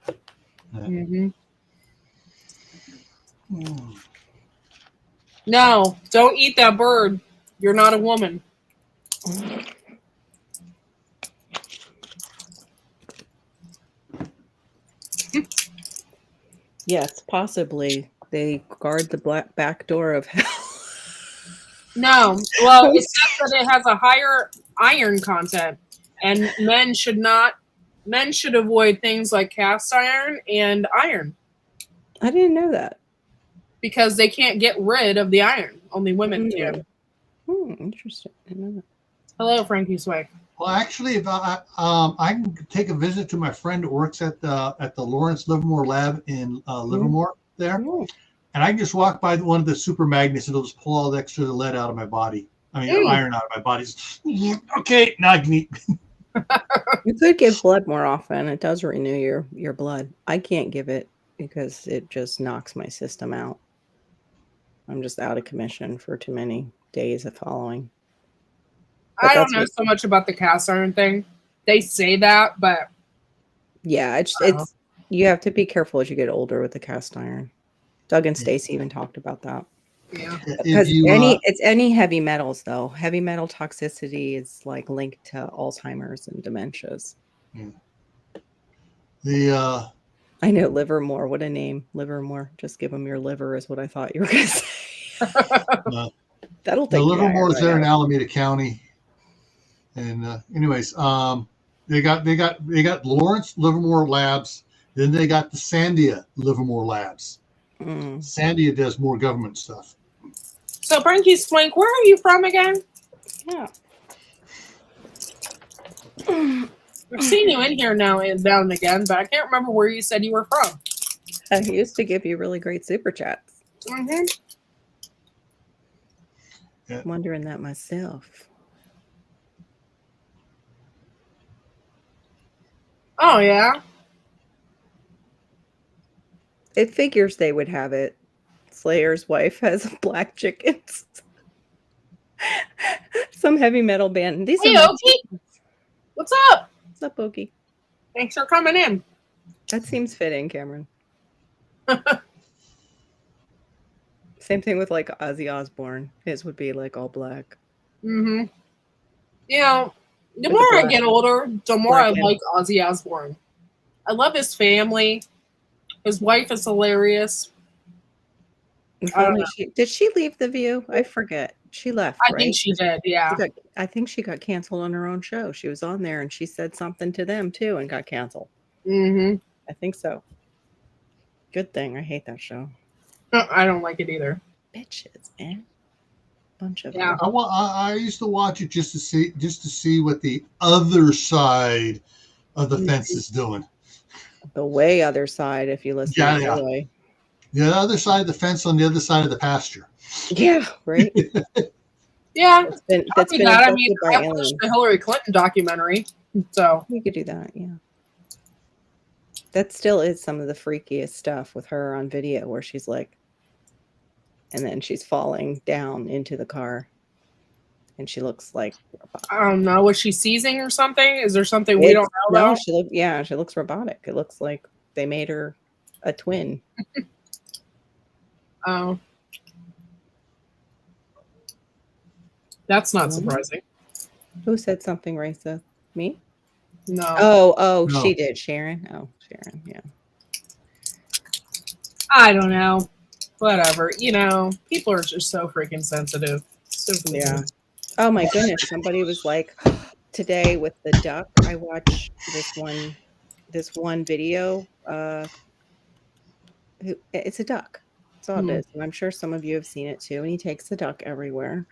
Mm-hmm. Hmm. No, don't eat that bird. You're not a woman. Yes, possibly they guard the back door of hell. No. Well, it says that it has a higher iron content, and men should avoid things like cast iron and iron I didn't know that. because they can't get rid of the iron. Only women can. Interesting. I didn't know that. Hello, Frankie Swag. Well, actually, if I can take a visit to my friend who works at the Lawrence Livermore Lab in Livermore there, Oh, and I can just walk by one of the super magnets and it'll just pull all the extra lead out of my body. I mean, iron out of my body. Okay, now I can eat. you could give blood more often. It does renew your blood. I can't give it because it just knocks my system out. I'm just out of commission for too many days of following. But I don't know so much about the cast iron thing. They say that, but yeah, it's you have to be careful as you get older with the cast iron. Doug and Stacy even talked about that. yeah. Because it's any heavy metals though. Heavy metal toxicity is like linked to Alzheimer's and dementias. I know Livermore. What a name, Livermore. Just give them your liver is what I thought you were going to say. That'll take the Livermore is right there out. in Alameda County, and anyways, they got Lawrence Livermore Labs. Then they got the Sandia Livermore Labs. Sandia does more government stuff. So, Frankie Swank, where are you from again? Yeah. I've seen you in here now and and again, but I can't remember where you said you were from. I used to give you really great super chats. Mm-hmm. I'm wondering that myself. Oh, yeah? It figures they would have it. Slayer's wife has black chickens. Some heavy metal band. These hey, are Okie. What's up? What's up, Okie? Thanks for coming in. That seems fitting, Cameron. Same thing with like Ozzy Osbourne. His would be like all black. Mm-hmm. You know, the more I get older, the more I like Ozzy Osbourne. I love his family. His wife is hilarious. Did she leave The View? I forget. She left, I think she did, yeah. I think she got canceled on her own show. She was on there and she said something to them too and got canceled. Mm-hmm. I think so. Good thing. I hate that show. I don't like it either. Bitches, man. Bunch of yeah. I used to watch it just to see what the other side of the fence is doing. The way other side, if you listen to the way. The other side of the fence on the other side of the pasture. Yeah, right. Yeah. That's been I mean, I watched the Hillary Clinton documentary, so you could do that, yeah. That still is some of the freakiest stuff with her on video where she's like, and then she's falling down into the car. And she looks like I don't know. Was she seizing or something? Is there something we don't know? No, she looks robotic. It looks like they made her a twin. Oh. That's not surprising. Who said something racist? Me? No. Oh, no. She did. Sharon? Oh, Sharon, yeah. I don't know. Whatever. You know, people are just so freaking sensitive. Yeah. Oh my goodness. Somebody was like, today with the duck, I watched this one video. It's a duck. That's all it is. And I'm sure some of you have seen it too. And he takes the duck everywhere.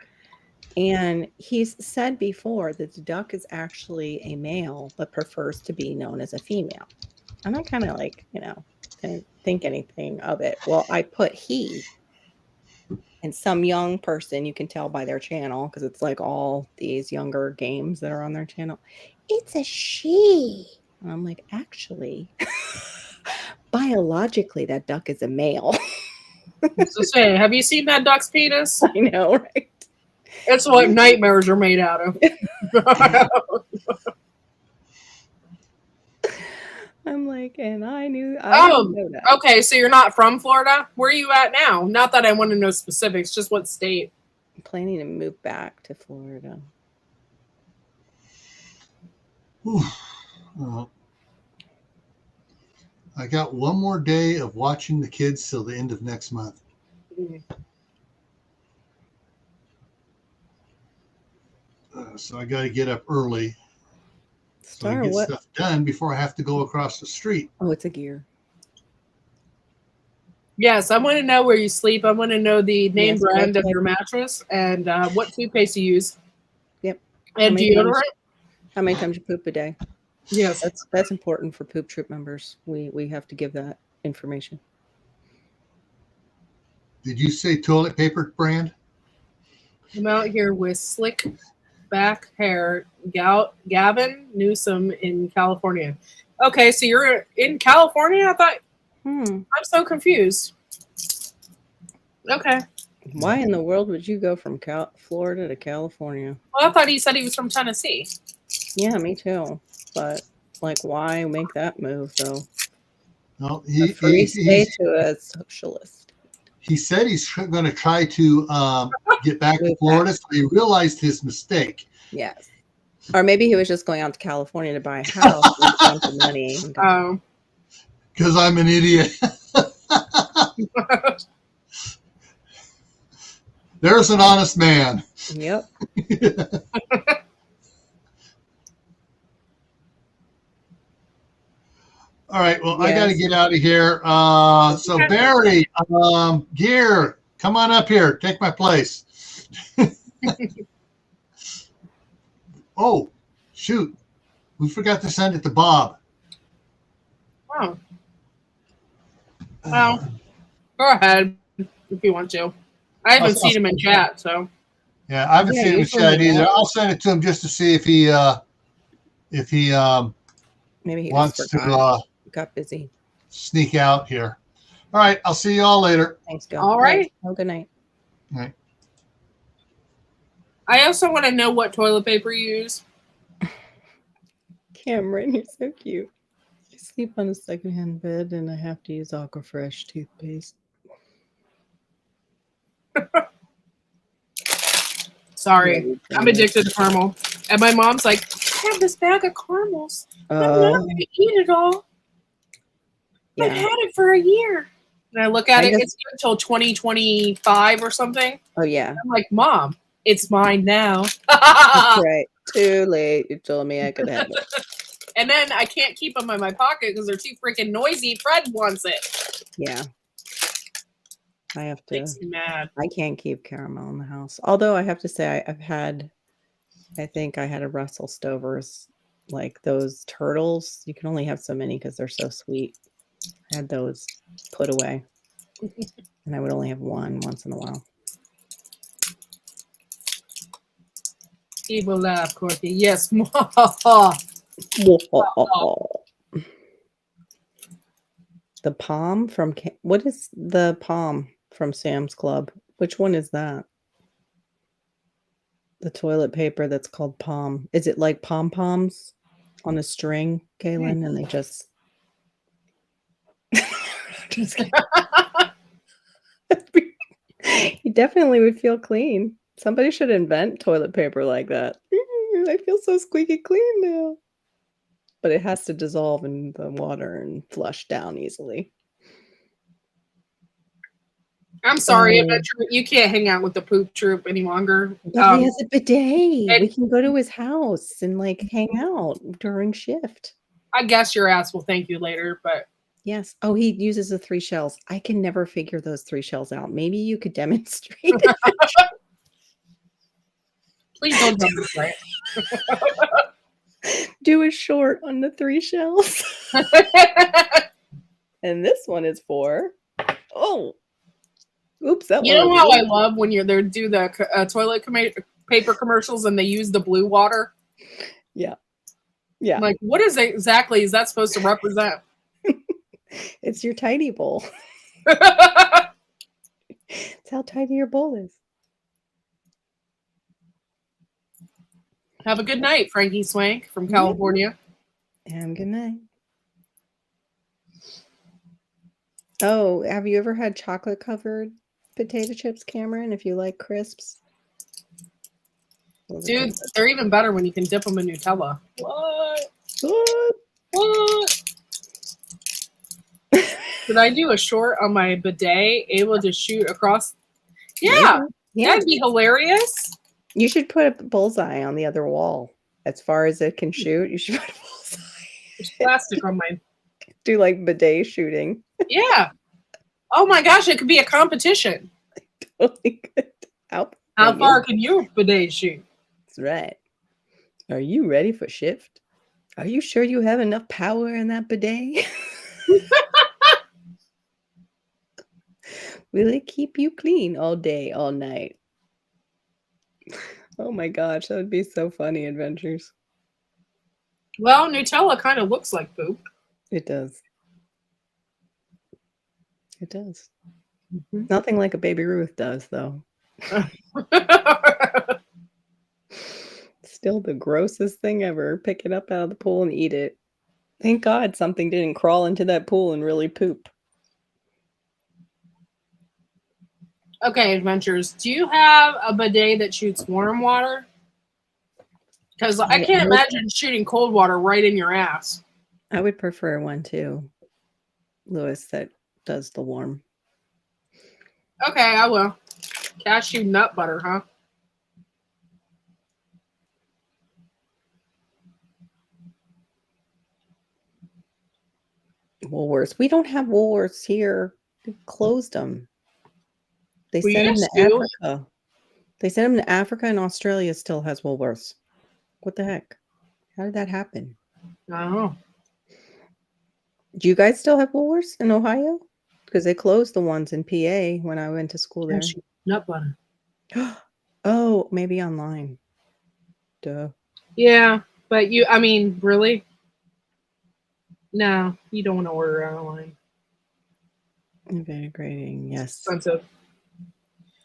And he's said before that the duck is actually a male, but prefers to be known as a female. And I kind of like, didn't think anything of it. Well, I put he. And some young person, you can tell by their channel, because it's like all these younger games that are on their channel. It's a she. And I'm like, actually, biologically, that duck is a male. So say, have you seen that duck's penis? I know, right? It's what nightmares are made out of. I'm like, and I didn't Oh, know that. okay. So you're not from Florida? Where are you at now? Not that I want to know specifics, just what state. I'm planning to move back to Florida. I got one more day of watching the kids till the end of next month. So I got to get up early so I can get stuff done before I have to go across the street. Oh, it's a gear. Yes, I want to know where you sleep. I want to know the name brand of your mattress and what toothpaste you use. Yep. And deodorant. How many times you poop a day? Yes. That's important for Poop Troop members. We have to give that information. Did you say toilet paper brand? I'm out here with slick back hair, Gavin Newsom in California. Okay, so you're in California? I thought. I'm so confused. Okay. Why in the world would you go from Florida to California? Well, I thought he said he was from Tennessee. Yeah, me too. But like, why make that move though? No, a free state to a socialist. He said he's going to try to get back to Florida, so he realized his mistake. Yes. Or maybe he was just going out to California to buy a house and spend the money. Oh. Because I'm an idiot. There's an honest man. Yep. All right. Well, yes. I got to get out of here. So Barry, Gear, come on up here. Take my place. Oh, shoot. We forgot to send it to Bob. Oh. Well, go ahead if you want to. I haven't seen him in chat, so. Yeah, I haven't seen him in chat either. I'll send it to him just to see if he maybe he wants to got busy. Sneak out here. All right, I'll see you all later. Thanks, Bill. All right. Have a good night. All right. I also want to know what toilet paper you use. Cameron, you're so cute. I sleep on a secondhand bed and I have to use Aquafresh toothpaste. Sorry, I'm addicted to caramel. And my mom's like, I have this bag of caramels. I'm not going to eat it all. Yeah. I've had it for a year. And I look at it, it's good until 2025 or something. Oh, yeah. I'm like, Mom, it's mine now. That's right. Too late. You told me I could have it. And then I can't keep them in my pocket because they're too freaking noisy. Fred wants it. Yeah. I have to. Makes me mad. I can't keep caramel in the house. Although I have to say, I think I had a Russell Stover's, like those turtles. You can only have so many because they're so sweet. I had those put away. And I would only have one once in a while. Evil laugh, Corky. Yes. The palm from what is the palm from Sam's Club? Which one is that? The toilet paper that's called palm. Is it like pom-poms on a string, Kaylin? And they just you definitely would feel clean. Somebody should invent toilet paper like that. I feel so squeaky clean now. But it has to dissolve in the water and flush down easily. I'm sorry, you can't hang out with the poop troop any longer. But he has a bidet. We can go to his house and like hang out during shift. I guess your ass will thank you later, but yes. Oh, he uses the 3 shells. I can never figure those 3 shells out. Maybe you could demonstrate. Please don't demonstrate. Do a short on the 3 shells. And this one is for oops, that you know how I love when you're there do the toilet paper commercials and they use the blue water? Yeah. I'm like, what is that supposed to represent? It's your tiny bowl. It's how tiny your bowl is. Have a good night, Frankie Swank from California. And good night. Oh, have you ever had chocolate covered potato chips, Cameron? If you like crisps, Dude, they're even better when you can dip them in Nutella. What? Did I do a short on my bidet able to shoot across? Yeah, that'd be hilarious. You should put a bullseye on the other wall. As far as it can shoot, you should put a bullseye. There's plastic on my... Do like bidet shooting. Yeah. Oh my gosh, it could be a competition. Totally good. How far can you bidet shoot? That's right. Are you ready for shift? Are you sure you have enough power in that bidet? Will it keep you clean all day, all night? Oh my gosh, that would be so funny, Adventures. Well, Nutella kind of looks like poop. It does. It does. Mm-hmm. Nothing like a Baby Ruth does, though. Still the grossest thing ever. Pick it up out of the pool and eat it. Thank God something didn't crawl into that pool and really poop. Okay, Adventures. Do you have a bidet that shoots warm water? Because I can't imagine shooting cold water right in your ass. I would prefer one too, Lewis, that does the warm. Okay, I will. Cashew nut butter, huh? Woolworths. We don't have Woolworths here. They closed them. They We sent them used to to. Africa. They sent them to Africa, and Australia still has Woolworths. What the heck? How did that happen? I don't know. Do you guys still have Woolworths in Ohio? Because they closed the ones in PA when I went to school there. Cashew nut butter. Oh, maybe online. Duh. Yeah, but I mean, really? No, you don't want to order online. Integrating, yes. Expensive.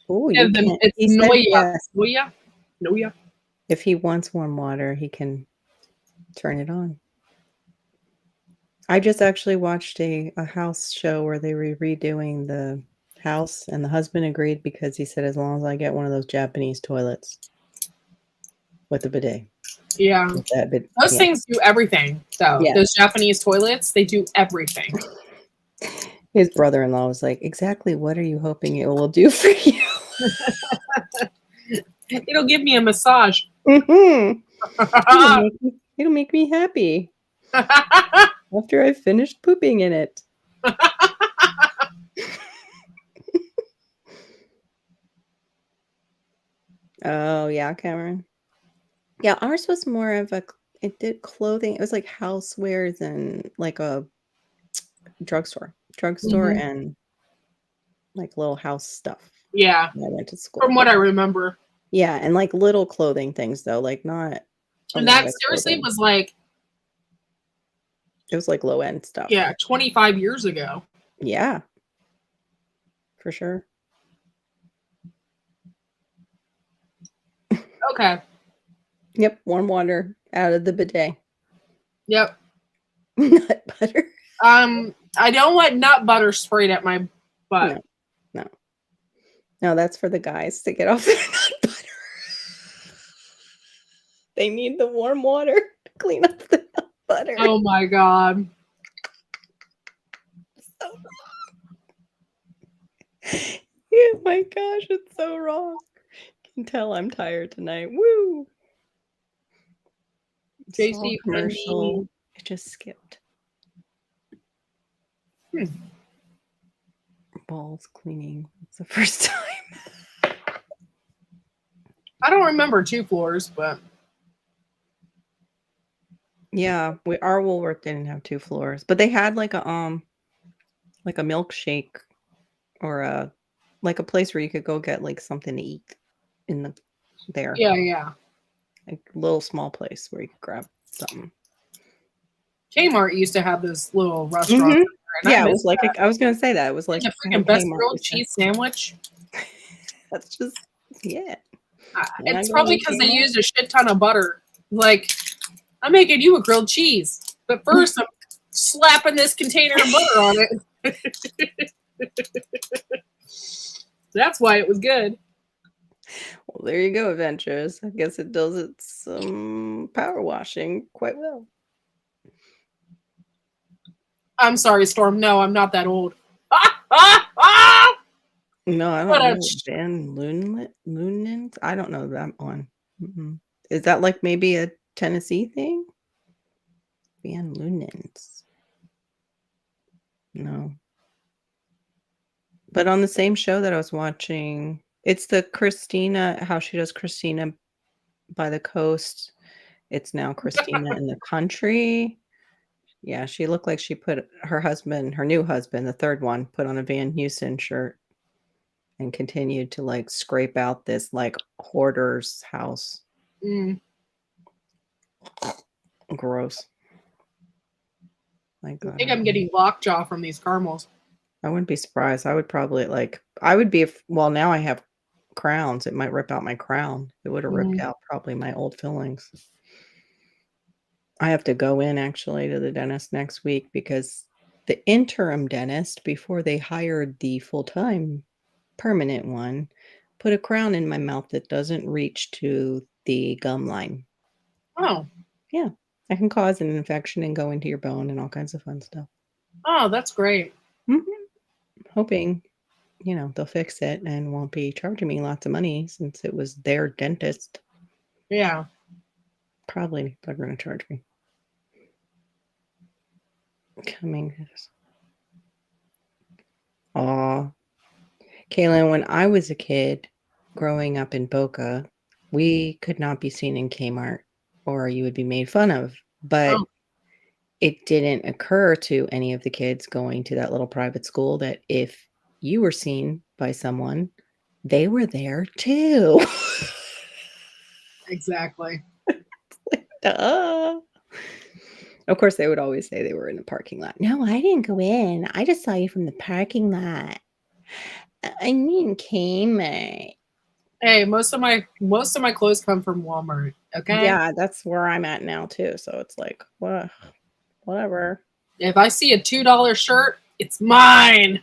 Oh, Yeah, it's Noya. Yes. Noya. If he wants warm water, he can turn it on. I just actually watched a house show where they were redoing the house, and the husband agreed because he said, as long as I get one of those Japanese toilets with a bidet. Yeah. Those things do everything, though. Yeah. Those Japanese toilets, they do everything. His brother-in-law was like, exactly what are you hoping it will do for you? It'll give me a massage. Mm-hmm. It'll make me happy. After I've finished pooping in it. Oh, yeah, Cameron. Yeah, ours was more of it did clothing. It was like housewares and like a drugstore mm-hmm. and like little house stuff. Yeah. I went to school. From what I remember. Yeah, and like little clothing things though, like not. And that seriously was like. It was like low end stuff. Yeah, 25 years ago. Yeah. For sure. Okay. Yep, warm water out of the bidet. Yep. Nut butter. I don't want nut butter sprayed at my butt. No, that's for the guys to get off their nut butter. They need the warm water to clean up the nut butter. Oh my God. So yeah, my gosh, it's so wrong. I can tell I'm tired tonight. Woo! JC commercial. It just skipped. Balls cleaning. It's the first time. I don't remember 2 floors, but yeah, our Woolworth didn't have 2 floors, but they had like a milkshake or a place where you could go get like something to eat in there. Yeah. Like a little small place where you could grab something. Kmart used to have this little restaurant. Mm-hmm. Yeah, it was like I was gonna say that it was like the freaking best grilled cheese sandwich. That's just it's probably because they used a shit ton of butter Like, I'm making you a grilled cheese, but first I'm slapping this container of butter on it. That's why it was good. Well, there you go, Adventures. I guess it does its power washing quite well. I'm sorry, Storm. No, I'm not that old. No, I What don't a know. Van Lunens? I don't know that one. Mm-mm. Is that like maybe a Tennessee thing? Van Lunens. No. But on the same show that I was watching, it's the Christina, how she does Christina by the coast. It's now Christina in the country. Yeah, she looked like she put her husband, her new husband, the third one, put on a Van Heusen shirt and continued to like scrape out this like hoarder's house. Mm. Gross. My I God. think I'm getting lockjaw from these caramels. I wouldn't be surprised. I would probably well, now I have crowns. It might rip out my crown. It would have ripped out probably my old fillings. I have to go in actually to the dentist next week because the interim dentist, before they hired the full-time permanent one, put a crown in my mouth that doesn't reach to the gum line. Oh. Yeah. I can cause an infection and go into your bone and all kinds of fun stuff. Oh, that's great. Hoping, they'll fix it and won't be charging me lots of money since it was their dentist. Yeah. Probably they're going to charge me. Coming. Aw. Kaylin, when I was a kid growing up in Boca, we could not be seen in Kmart or you would be made fun of. But it didn't occur to any of the kids going to that little private school that if you were seen by someone, they were there too. Exactly. Duh. Of course, they would always say they were in the parking lot. No, I didn't go in. I just saw you from the parking lot. I mean, Kmart. Hey, most of my clothes come from Walmart. Okay. Yeah, that's where I'm at now too. So it's like, whatever. If I see a $2 shirt, it's mine.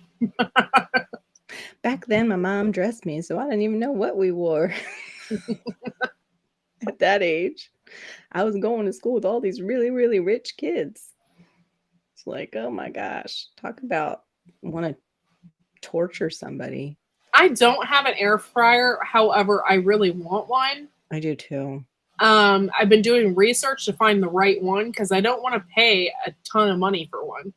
Back then, my mom dressed me, so I didn't even know what we wore. At that age, I was going to school with all these really, really rich kids. It's like, oh my gosh, talk about want to torture somebody. I don't have an air fryer. However, I really want one. I do too. I've been doing research to find the right one because I don't want to pay a ton of money for one.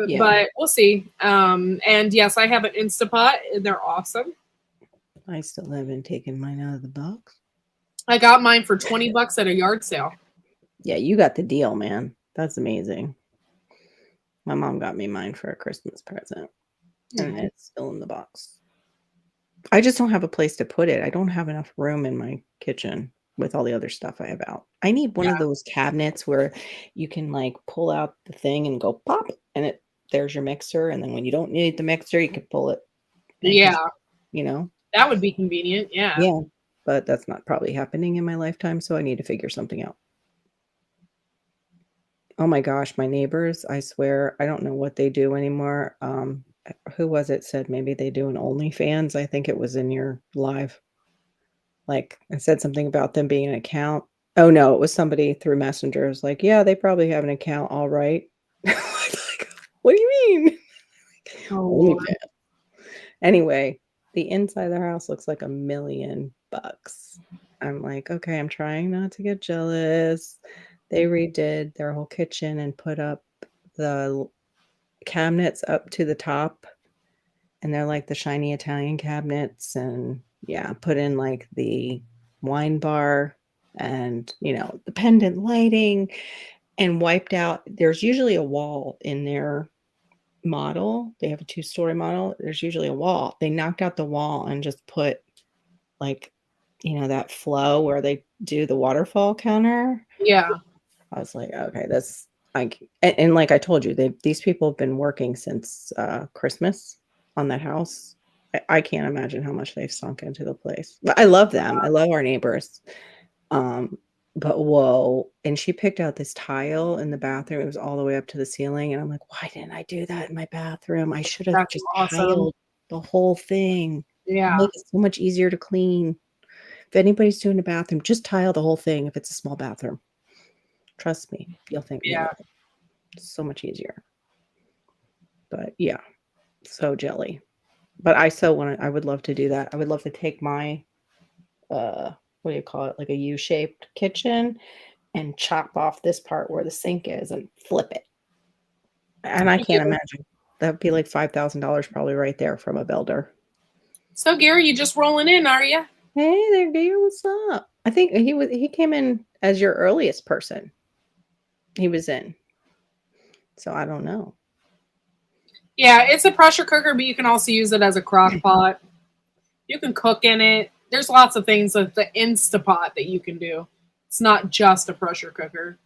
Yeah. But we'll see. And yes, I have an Instapot, and they're awesome. I still haven't taken mine out of the box. I got mine for $20 at a yard sale. Yeah, you got the deal, man. That's amazing. My mom got me mine for a Christmas present, and it's still in the box. I just don't have a place to put it. I don't have enough room in my kitchen with all the other stuff I have out. I need one of those cabinets where you can like pull out the thing and go pop, and there's your mixer. And then when you don't need the mixer, you can pull it. Yeah. Just, that would be convenient. Yeah. Yeah. But that's not probably happening in my lifetime. So I need to figure something out. Oh my gosh, my neighbors, I swear, I don't know what they do anymore. Who was it said maybe they do an OnlyFans? I think it was in your live. Like I said something about them being an account. Oh no, it was somebody through Messenger. It was like, yeah, they probably have an account, all right. Like, what do you mean? OnlyFans. Anyway, the inside of their house looks like $1 million. I'm like, okay, I'm trying not to get jealous. They redid their whole kitchen and put up the cabinets up to the top. And they're like the shiny Italian cabinets. And yeah, put in like the wine bar and, the pendant lighting and wiped out. There's usually a wall in their model. They have a 2-story model. There's usually a wall. They knocked out the wall and just put like, that flow where they do the waterfall counter. Yeah. I was like, okay, and like I told you, these people have been working since Christmas on that house. I can't imagine how much they've sunk into the place. But I love them. I love our neighbors. But whoa. And she picked out this tile in the bathroom. It was all the way up to the ceiling. And I'm like, why didn't I do that in my bathroom? I should have That's just awesome. tiled the whole thing. Yeah. Make it so much easier to clean. If anybody's doing a bathroom, just tile the whole thing if it's a small bathroom. Trust me, you'll thank me Yeah. later. It's so much easier. But yeah, so jelly. But I would love to do that. I would love to take my what do you call it? Like a U-shaped kitchen and chop off this part where the sink is and flip it. And I can't imagine. That would be like $5,000 probably right there from a builder. So Gary, you just rolling in, are you? Hey there, Gary, what's up? I think he came in as your earliest person. He was in. So I don't know. Yeah, it's a pressure cooker, but you can also use it as a crock pot. You can cook in it. There's lots of things with the Instapot that you can do. It's not just a pressure cooker.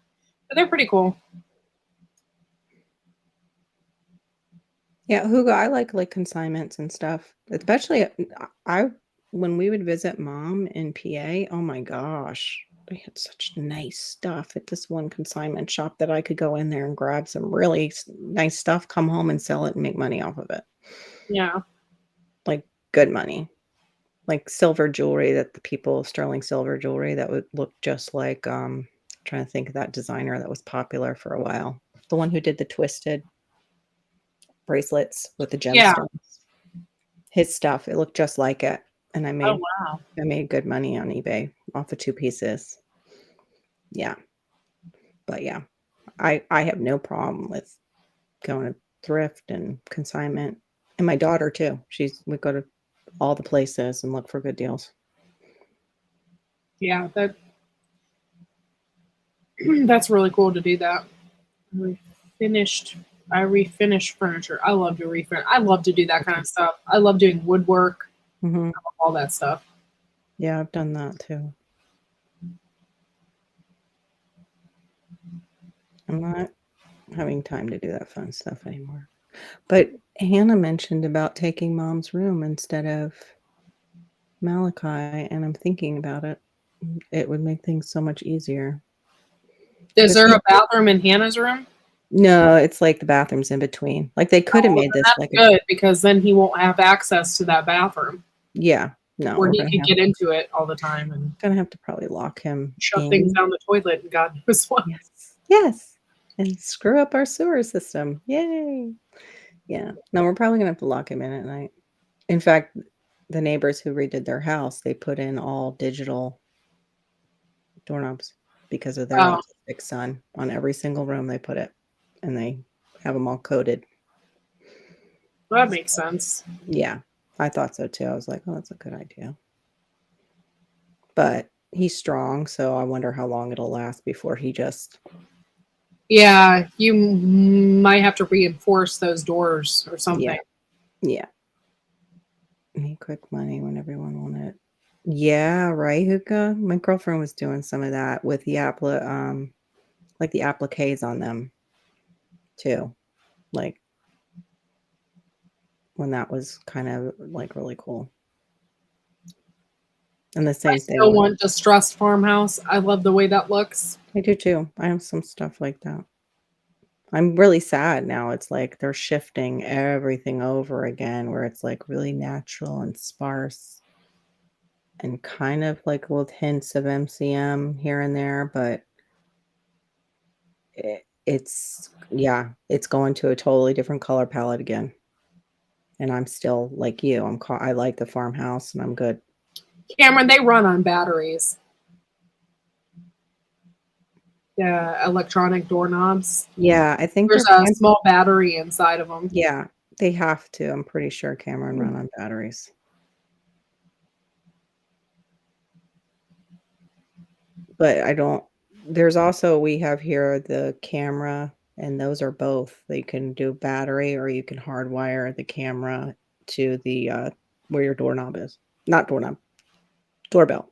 But they're pretty cool. Yeah, Hugo, I like consignments and stuff. Especially when we would visit mom in PA, oh my gosh. They had such nice stuff at this one consignment shop that I could go in there and grab some really nice stuff, come home and sell it and make money off of it. Yeah. Like good money. Like silver jewelry that the people, sterling silver jewelry that would look just like I'm trying to think of that designer that was popular for a while. The one who did the twisted bracelets with the gemstones. Yeah. His stuff, it looked just like it. And I wow. made good money on eBay off of 2 pieces. Yeah. But yeah, I have no problem with going to thrift and consignment. And my daughter too. We go to all the places and look for good deals. Yeah, that's really cool to do that. I refinished furniture. I love to refinish. I love to do that kind of stuff. I love doing woodwork, all that stuff. Yeah, I've done that too. I'm not having time to do that fun stuff anymore. But Hannah mentioned about taking mom's room instead of Malachi, and I'm thinking about it. It would make things so much easier. Is there a bathroom in Hannah's room? No, it's like the bathroom's in between. Like they could have made this that's like good because then he won't have access to that bathroom. Yeah, no, where he could get into it all the time and gonna have to probably lock him. Shove things down the toilet and God knows what. Yes, and screw up our sewer system. Yay! Yeah, no, we're probably gonna have to lock him in at night. In fact, the neighbors who redid their house, they put in all digital doorknobs because of their autistic son. On every single room they put it, and they have them all coded. Well, that makes sense. Yeah, I thought so too. I was like, oh, that's a good idea. But he's strong, so I wonder how long it'll last before he just... Yeah, you might have to reinforce those doors or something. Yeah. Need quick money when everyone wanted it. Yeah, right, Hookah? My girlfriend was doing some of that with the like the appliques on them too. Like when that was kind of like really cool. And the same thing. I still want distressed farmhouse. I love the way that looks. I do too. I have some stuff like that. I'm really sad now. It's like they're shifting everything over again where it's like really natural and sparse and kind of like with hints of MCM here and there, but it's going to a totally different color palette again. And I'm still like you. I like the farmhouse and I'm good. Cameron, they run on batteries. The electronic doorknobs. Yeah, I think there's a small battery inside of them. Yeah, they have to. I'm pretty sure Cameron run on batteries. But I don't. There's also, we have here the camera, and those are both. They can do battery, or you can hardwire the camera to the where your doorknob is. Not doorknob, doorbell.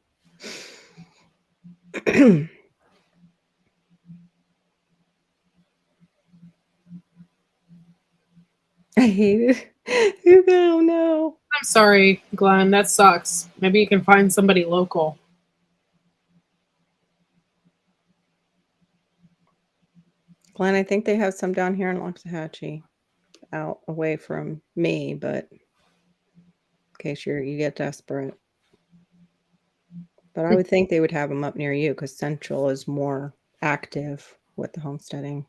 I hate it. You don't know. I'm sorry, Glenn. That sucks. Maybe you can find somebody local. Glenn, I think they have some down here in Loxahatchee, out away from me, but in case you get desperate. But I would think they would have them up near you because Central is more active with the homesteading.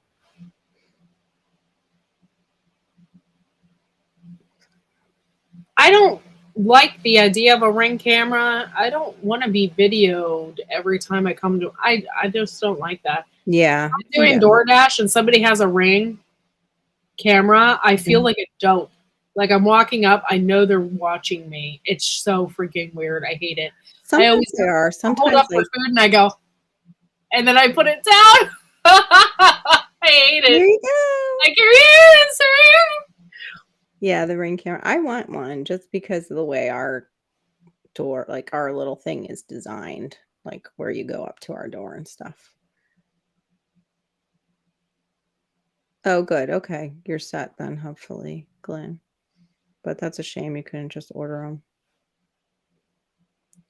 I don't like the idea of a Ring camera. I don't want to be videoed every time I come to. I just don't like that. Yeah. I'm doing DoorDash and somebody has a Ring camera. I feel like a dope. Like I'm walking up, I know they're watching me. It's so freaking weird. I hate it. Sometimes I always they are. Sometimes hold up for food and I go, and then I put it down. I hate it. There you go. Like you're here, it's here. Yeah, the Ring camera. I want one just because of the way our door, like our little thing is designed, like where you go up to our door and stuff. Oh, good. Okay. You're set then, hopefully, Glenn. But that's a shame you couldn't just order them.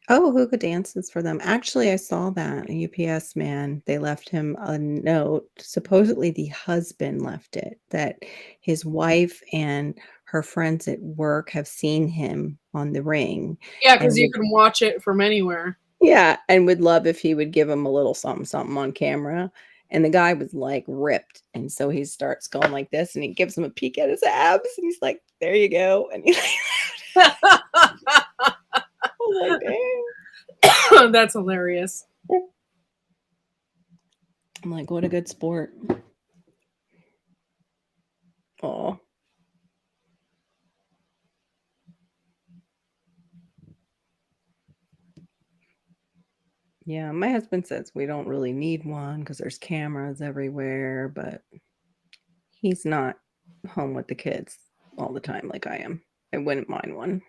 Oh, Hookah dances for them. Actually, I saw that. A UPS man, they left him a note. Supposedly the husband left it, that his wife and her friends at work have seen him on the Ring. Yeah, because you can watch it from anywhere. Yeah, and would love if he would give him a little something, something on camera. And the guy was like ripped. And so he starts going like this and he gives him a peek at his abs. And he's like, there you go. And he's like, oh my dang. That's hilarious. I'm like, what a good sport. Oh. Yeah, my husband says we don't really need one because there's cameras everywhere, but he's not home with the kids all the time like I am. I wouldn't mind one.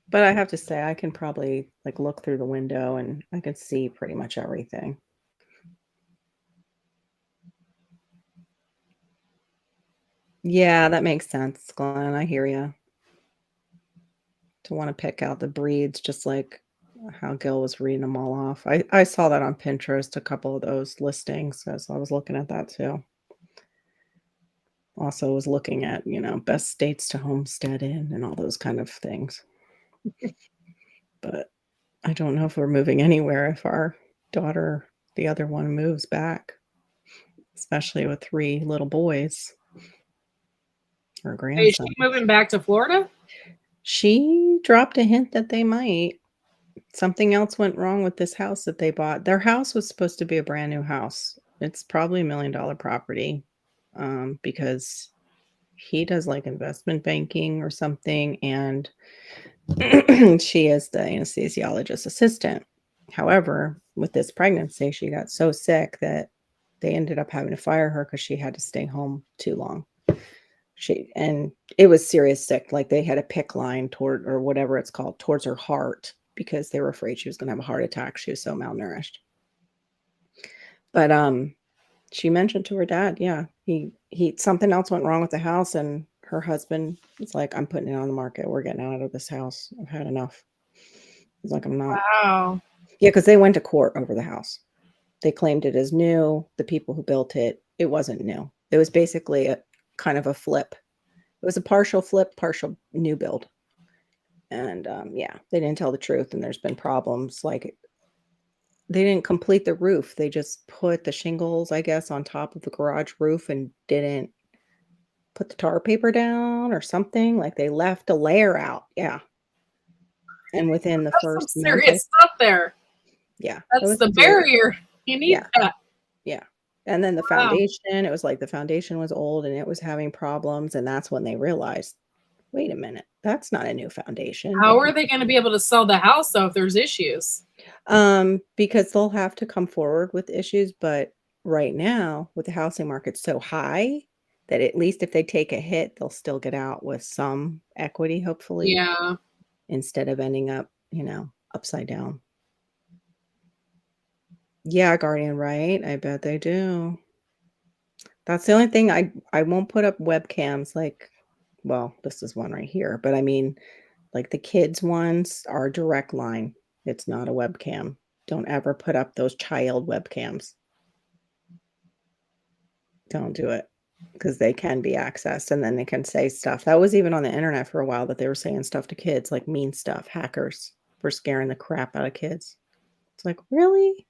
But I have to say, I can probably like look through the window and I can see pretty much everything. Yeah, that makes sense, Glenn. I hear you. To want to pick out the breeds, just like how Gil was reading them all off. I saw that on Pinterest, a couple of those listings. So I was looking at that too. Also was looking at, best states to homestead in and all those kind of things. But I don't know if we're moving anywhere if our daughter, the other one, moves back, especially with 3 little boys. Her grandson. Is she moving back to Florida? She dropped a hint that they might. Something else went wrong with this house that they bought. Their house was supposed to be a brand new house. It's probably $1 million property because he does like investment banking or something, and she is the anesthesiologist assistant. However, with this pregnancy, she got so sick that they ended up having to fire her because she had to stay home too long. And it was serious sick. Like they had a PICC line toward, or whatever it's called, towards her heart because they were afraid she was going to have a heart attack. She was so malnourished. But she mentioned to her dad, yeah, he something else went wrong with the house, and her husband was like, I'm putting it on the market. We're getting out of this house. I've had enough. He's like, I'm not. Wow. Yeah, because they went to court over the house. They claimed it as new. The people who built it, it wasn't new. It was basically a kind of a flip. It was a partial flip, partial new build. And yeah, they didn't tell the truth, and there's been problems. Like they didn't complete the roof. They just put the shingles, I guess, on top of the garage roof and didn't put the tar paper down or something. Like they left a layer out. Yeah. And within the first some serious stuff there. Yeah. That's the barrier. You need that. Yeah. And then the foundation, it was like the foundation was old and it was having problems. And that's when they realized, wait a minute, that's not a new foundation. How are they going to be able to sell the house though if there's issues? Because they'll have to come forward with issues. But right now, with the housing market so high, that at least if they take a hit, they'll still get out with some equity, hopefully. Yeah. Instead of ending up, upside down. Yeah, Guardian, right? I bet they do. That's the only thing I won't put up webcams like, well, this is one right here, but I mean, like the kids ones are direct line. It's not a webcam. don't ever put up those child webcams. Don't do it because they can be accessed and then they can say stuff. That was even on the internet for a while that they were saying stuff to kids, like mean stuff. Hackers were scaring the crap out of kids. It's like, really?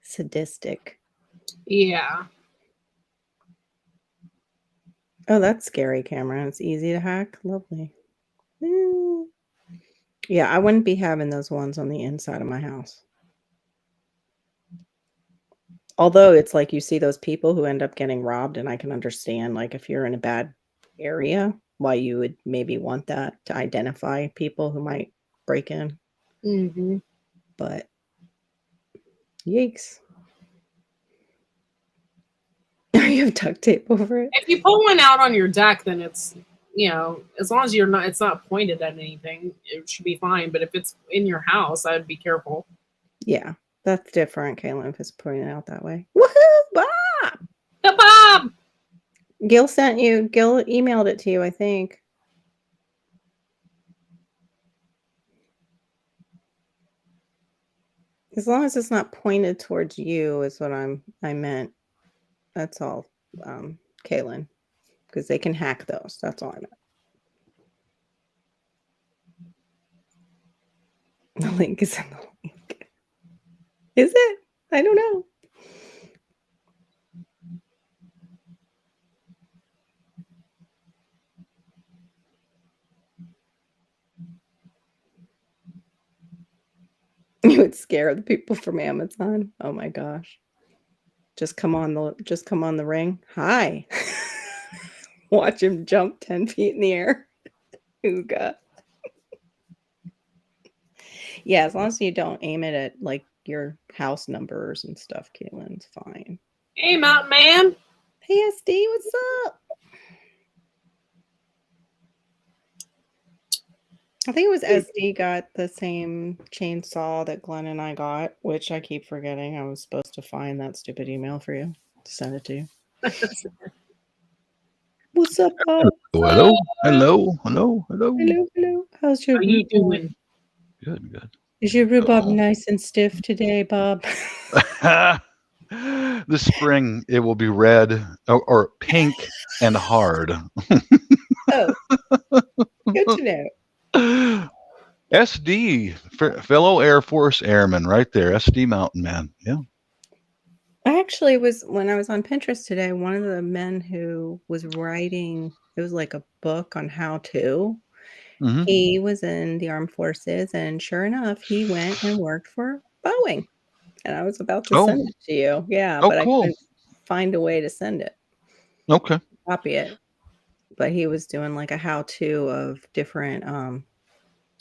Sadistic. Yeah. Oh, that's scary, Cameron. It's easy to hack. Lovely. Yeah, I wouldn't be having those ones on the inside of my house. Although it's like you see those people who end up getting robbed, and I can understand, like, if you're in a bad area, why you would maybe want that to identify people who might break in. Mm-hmm. But yikes. You have duct tape over it? If you pull one out on your deck, then it's, as long as it's not pointed at anything, it should be fine. But if it's in your house, I'd be careful. Yeah, that's different, Caitlin, if it's pointed out that way. Woohoo! Bob! The Bob! Gil emailed it to you, I think. As long as it's not pointed towards you is what I meant. That's all, Kaylin, because they can hack those. That's all I meant. The link is in the link. Is it? I don't know. You would scare the people from Amazon. Oh my gosh. Just come on the ring. Hi. Watch him jump 10 feet in the air. Ooga. Yeah, as long as you don't aim it at like your house numbers and stuff, Caitlin's fine. Hey, Mountain Man. Hey, SD, what's up? I think it was SD got the same chainsaw that Glenn and I got, which I keep forgetting. I was supposed to find that stupid email for you to send it to you. What's up, Bob? Hello. How's your How you doing? Good. Is your rhubarb nice and stiff today, Bob? This spring it will be red or pink and hard. Oh, good to know. SD, fellow Air Force airman, right there. SD Mountain Man. Yeah. I actually when I was on Pinterest today, one of the men who was writing, it was like a book on how to. Mm-hmm. He was in the armed forces, and sure enough, he went and worked for Boeing. And I was about to send it to you. Yeah, but cool. I couldn't find a way to send it. Okay. Copy it. But he was doing like a how-to of different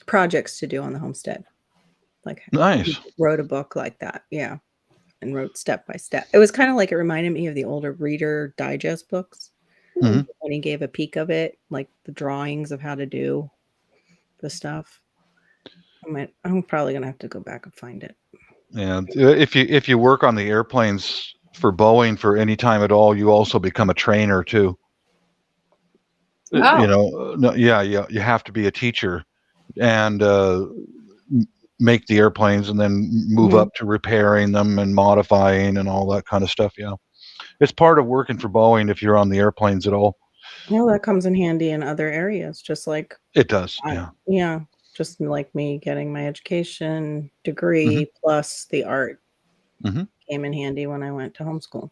projects to do on the homestead. Like nice. He wrote a book like that. Yeah. And wrote step by step. It was kind of like, it reminded me of the older Reader Digest books. Mm-hmm. When he gave a peek of it, like the drawings of how to do the stuff. I'm probably gonna have to go back and find it. And if you work on the airplanes for Boeing for any time at all, you also become a trainer too. Oh. You have to be a teacher and make the airplanes and then move up to repairing them and modifying and all that kind of stuff. Yeah, it's part of working for Boeing if you're on the airplanes at all. Well, that comes in handy in other areas, just like it does. Yeah, just like me getting my education degree plus the art came in handy when I went to homeschool.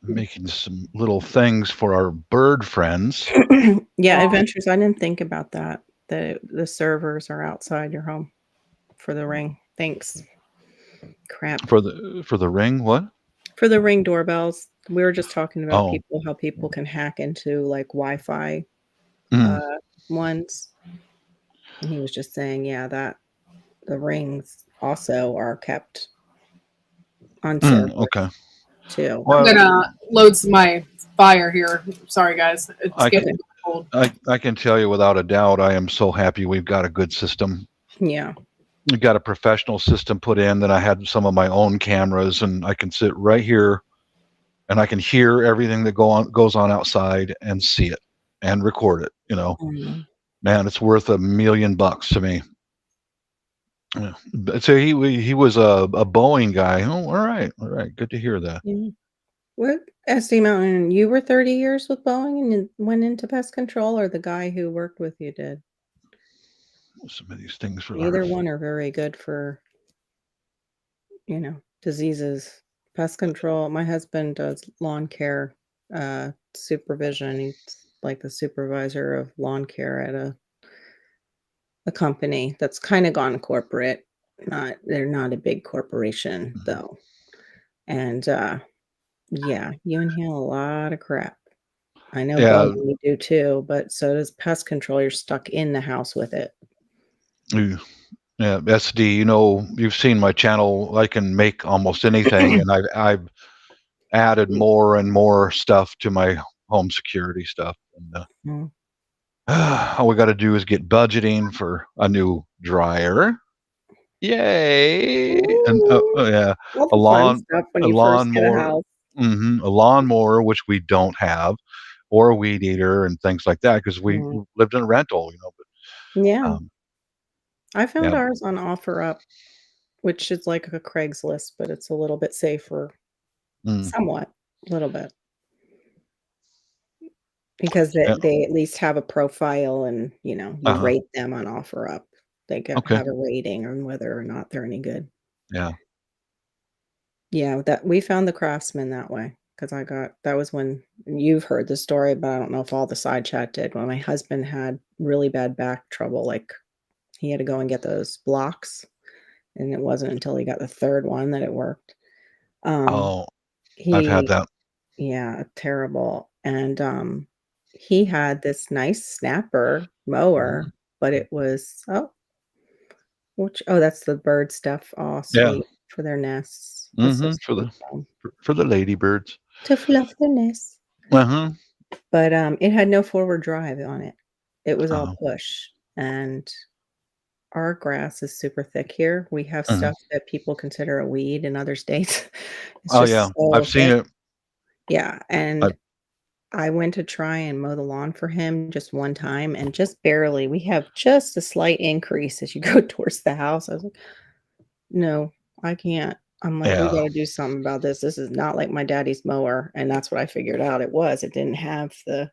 Making some little things for our bird friends. Yeah, adventures. I didn't think about that. The servers are outside your home for the Ring. Thanks. Crap. For the Ring, what? For the Ring doorbells. We were just talking about how people can hack into like Wi-Fi ones. And he was just saying, that the Rings also are kept on servers. Okay. Too. Well, I'm gonna load my fire here. Sorry, guys. It's getting cold. I can tell you without a doubt, I am so happy we've got a good system. Yeah. We got a professional system put in. Then I had some of my own cameras, and I can sit right here, and I can hear everything that goes on outside and see it and record it. Man, it's worth $1 million to me. Yeah. So he was a Boeing guy. Oh, all right, good to hear that. Yeah. What SD Mountain? You were 30 years with Boeing and then went into pest control, or the guy who worked with you did? Some of these things for Either one are very good for, diseases. Pest control. My husband does lawn care supervision. He's like the supervisor of lawn care at a company that's kind of gone corporate. They're not a big corporation though. And yeah, you inhale a lot of crap. I know Yeah, Boeing you do too, but so does pest control. You're stuck in the house with it. yeah. SD. You've seen my channel. I can make almost anything, and I've added more and more stuff to my home security stuff. And Mm. all we got to do is get budgeting for a new dryer. Yay! And Ooh, yeah, all a the fun lawn, stuff when a you first get a lawnmower. house. A lawnmower, which we don't have, or a weed eater and things like that, because we Mm. lived in a rental. But Yeah, I found yeah, ours on OfferUp, which is like a Craigslist, but it's a little bit safer, mm, somewhat, a little bit, because they yeah, they at least have a profile and, you uh-huh, rate them on OfferUp. They okay, have a rating on whether or not they're any good. yeah, Yeah, that we found the craftsman that way because that was when you've heard the story, but I don't know if all the side chat did. When my husband had really bad back trouble, like he had to go and get those blocks, and it wasn't until he got the third one that it worked. Um, oh, I've had he that. Yeah, terrible. And he had this nice snapper mower, Mhm, but it was that's the bird stuff. Oh, yeah, sweet for their nests. That's so for sweet the of 'em. for the ladybirds. To fluff the nest. Uh-huh. But, it had no forward drive on it. It was all Uh-huh. push, and our grass is super thick here. We have Mhm. stuff that people consider a weed in other states. It's Oh yeah, just so I've seen thick. it. Yeah, I and I went to try and mow the lawn for him just one time, and just barely. We have just a slight increase as you go towards the house. I was like, "No, I can't." I'm like, "We Yeah. gotta do something about this. This is not like my daddy's mower," and that's what I figured out it was. It didn't have the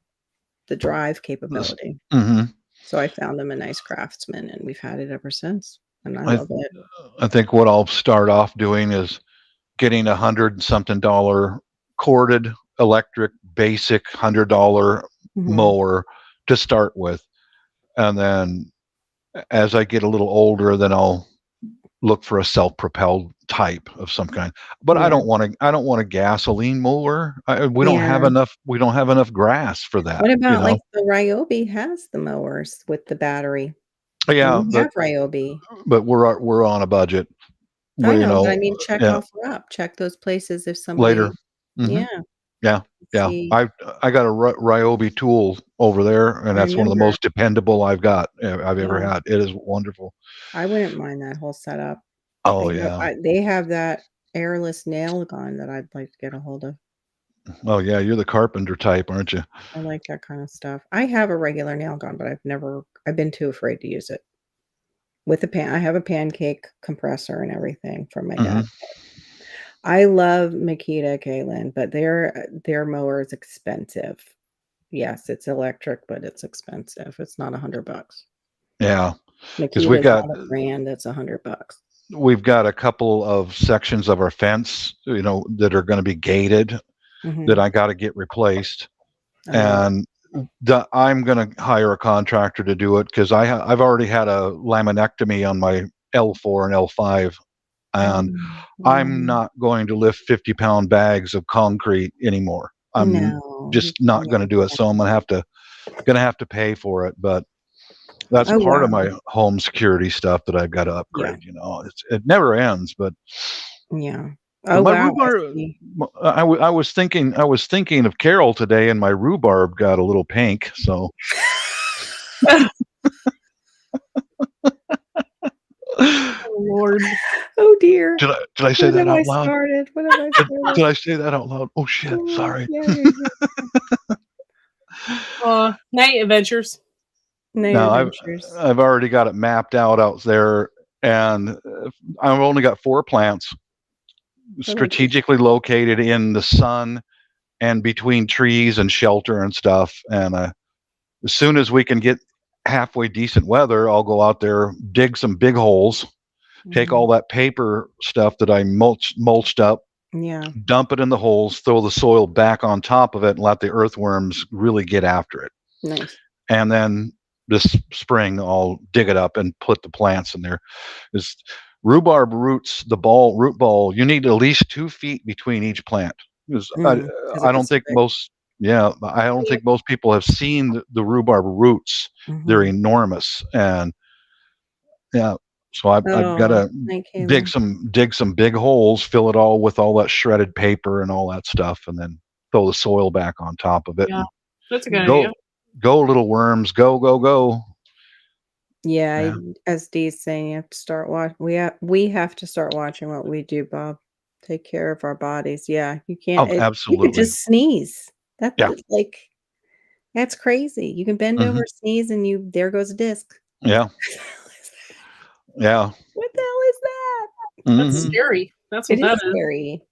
drive This, capability. mhm. So I found him a nice craftsman, and we've had it ever since, and I I love it. I think what I'll start off doing is getting $100 and something corded electric basic $100 Mhm. mower to start with, and then as I get a little older, then I'll look for a self-propelled type of some kind. But I Yeah. don't want to. I don't want a gasoline mower. We don't have Yeah. enough. We don't have enough grass for that. What about, like, the Ryobi has the mowers with the battery, and Yeah, we have Ryobi. but we're on a budget. I We know, but I mean, check yeah OfferUp, check those places if later. somebody Hmm. yeah, Yeah, yeah. see, I got a Ryobi tool over there, and I that's one of the remember, most dependable I've ever yeah, had. It is wonderful. I wouldn't mind that whole setup. Oh yeah. They have that airless nail gun that I'd like to get a hold of. Oh yeah. You're the carpenter type, aren't you? I like that kind of stuff. I have a regular nail gun, but I've been too afraid to use it. With a pan I have a pancake compressor and everything from my Hmm. dad. I love Makita, Kaylin, but their mower is expensive. Yes, it's electric, but it's expensive. It's not $100. Yeah, because Makita's not a brand that's $100. we've got a couple of sections of our fence, that are going to be gated that Mhm. I got to get replaced, Oh, and I'm going to hire a contractor to do it because I've already had a laminectomy on my L4 and L5, and yeah. I'm not going to lift 50-pound bags of concrete anymore. I'm No, you just not going to do it. can't. So I'm going to have to pay for it. But that's Oh, part of wow. my home security stuff that I've got to Yeah, upgrade. It never ends. But yeah. but Oh, my wow, rhubarb, see. I was thinking of Carol today, and my rhubarb got a little pink. So Oh, Lord. Oh, dear. did I say What that have I out loud? started? What have I started? Did I say that out loud? Oh shit! Oh, Sorry. yeah, yeah, yeah. Night adventures. Night No, adventures. I've already got it mapped out there and I've only got 4 plants strategically located in the sun and between trees and shelter and stuff. And as soon as we can get halfway decent weather, I'll go out there, dig some big holes, take all that paper stuff that I mulched up, Yeah. dump it in the holes, throw the soil back on top of it, and let the earthworms really get after it. Nice. And then this spring, I'll dig it up and put the plants in there. Is rhubarb roots, the root ball, you need at least 2 feet between each plant. I don't think most, I don't think most people have seen the rhubarb roots. They're enormous, and so I've got to dig some big holes, fill it all with all that shredded paper and all that stuff, and then throw the soil back on top of it. Yeah, that's a good idea. Go, little worms, go, go, go. Yeah, as Dee's saying, you have to start watching. We have to start watching what we do, Bob. Take care of our bodies. Yeah, you can't. Absolutely. You could just sneeze. That's that's crazy. You can bend over, sneeze, and there goes a disc. Yeah. Yeah. What the hell is that? That's scary. That's what that is. Scary.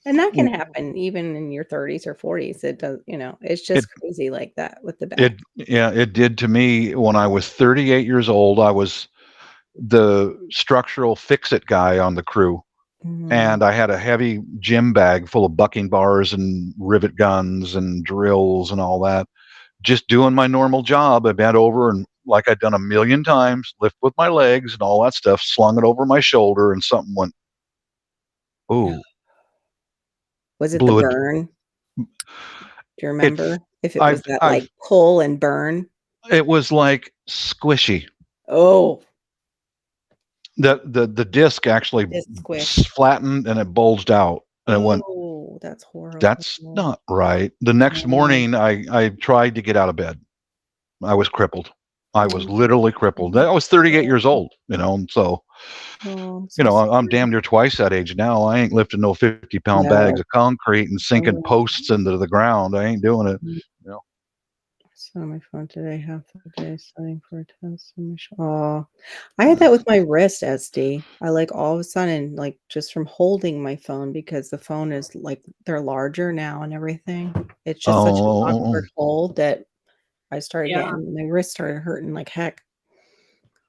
And that can happen even in your 30s or 40s. It does, it's just crazy like that with the back. It did to me when I was 38 years old. I was the structural fix-it guy on the crew. And I had a heavy gym bag full of bucking bars and rivet guns and drills and all that. Just doing my normal job. I bent over and, like I'd done a million times, lift with my legs and all that stuff, slung it over my shoulder, and something went, ooh. Was it the burn? Do you remember if it was that like pull and burn? It was like squishy. Oh. The disc actually flattened and it bulged out. And it went, oh, that's horrible. That's not right. The next morning, I tried to get out of bed. I was crippled. I was literally crippled. I was 38 years old, so, I'm damn near twice that age now. I ain't lifting no 50-pound bags of concrete and sinking posts into the ground. I ain't doing it. It's on my phone today, half the day studying for a test. Oh, I had that with my wrist, SD. I all of a sudden, just from holding my phone, because the phone is they're larger now and everything. It's just such an awkward hold that I started getting, my wrist started hurting like heck.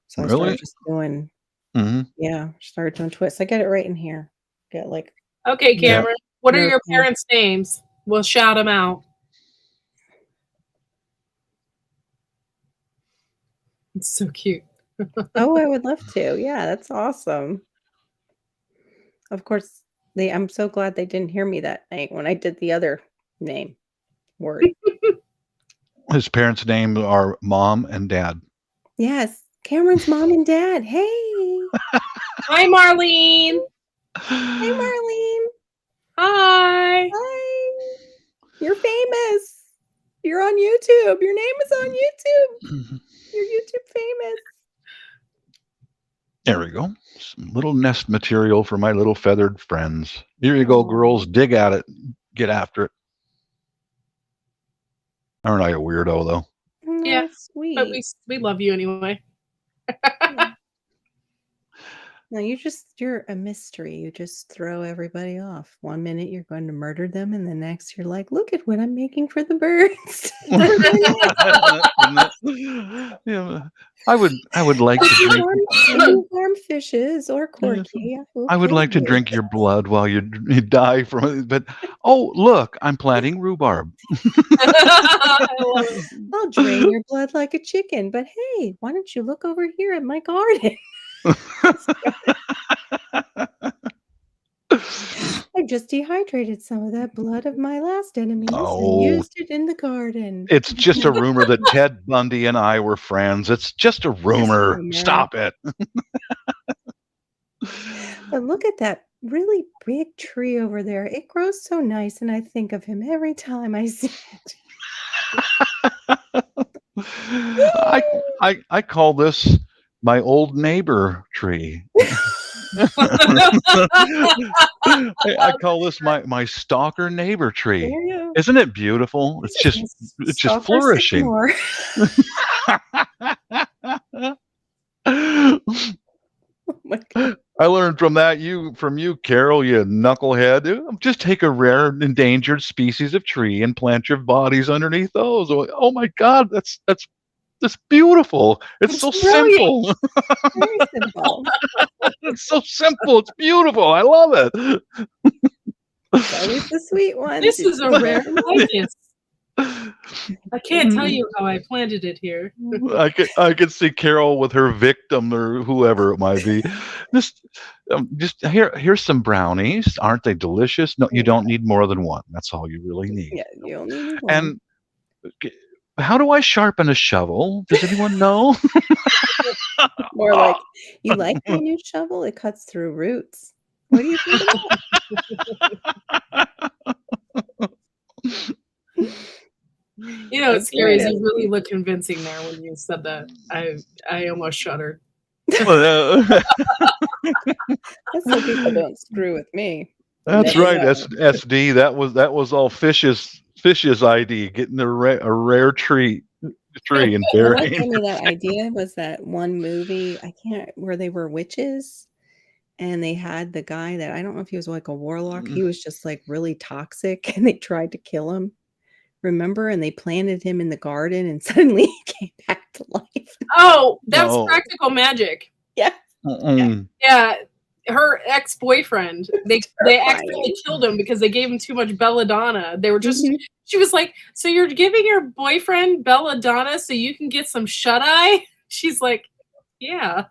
So I started just doing, started doing twists. I get it right in here. Get okay, Cameron, what are your parents' names? We'll shout them out. It's so cute. Oh, I would love to. Yeah, that's awesome. Of course, I'm so glad they didn't hear me that night when I did the other word. His parents' names are Mom and Dad. Yes, Cameron's mom and dad. Hey. Hi, Marlene. Hey, Marlene. Hi. Hi. You're famous. You're on YouTube. Your name is on YouTube. You're YouTube famous. There we go. Some little nest material for my little feathered friends. Here you go, girls. Dig at it. Get after it. Aren't I a weirdo, though? Yeah, sweet. But we love you anyway. No, you're a mystery. You just throw everybody off. 1 minute you're going to murder them, and the next you're like, look at what I'm making for the birds. Yeah, I would like to drink. You harm fishes or corky. I would like to drink your blood while you die from it. But look, I'm planting rhubarb. I'll drain your blood like a chicken. But hey, why don't you look over here at my garden? I just dehydrated some of that blood of my last enemies and used it in the garden. It's just a rumor that Ted Bundy and I were friends. It's just a rumor. Stop it. But look at that really big tree over there. It grows so nice, and I think of him every time I see it. I call this my old neighbor tree. I call this my stalker neighbor tree. Isn't it beautiful? It's just flourishing. my God. I learned from you, Carol, you knucklehead. Just take a rare endangered species of tree and plant your bodies underneath those. Oh my God, that's beautiful. It's It's so brilliant. simple. Very simple. It's so simple. It's beautiful. I love it. It's always the sweet ones. This You is a just rare don't- likeness. I can't tell you how I planted it here. I could see Carol with her victim or whoever it might be. Just here's some brownies. Aren't they delicious? No, you don't need more than one. That's all you really need. Yeah, you only need one. And how do I sharpen a shovel? Does anyone know? More like, you like my new shovel? It cuts through roots. What do you think of that? You know, what's That's scary is right. you really look convincing there when you said that. I almost shuddered. That's so people don't screw with me. That's Never right, know. SD. That was all Fish's ID, getting a rare tree and And what burying. gave me that idea was that one movie, where they were witches and they had the guy that, I don't know if he was like a warlock. He was just like really toxic and they tried to kill him. Remember? And they planted him in the garden and suddenly he came back to life. Oh, that's No. practical magic. Yeah. Yeah, her ex-boyfriend. They Terrifying. accidentally killed him because they gave him too much belladonna. They were just. Mhm. She was like, "So you're giving your boyfriend belladonna so you can get some shut eye?" She's like, "Yeah."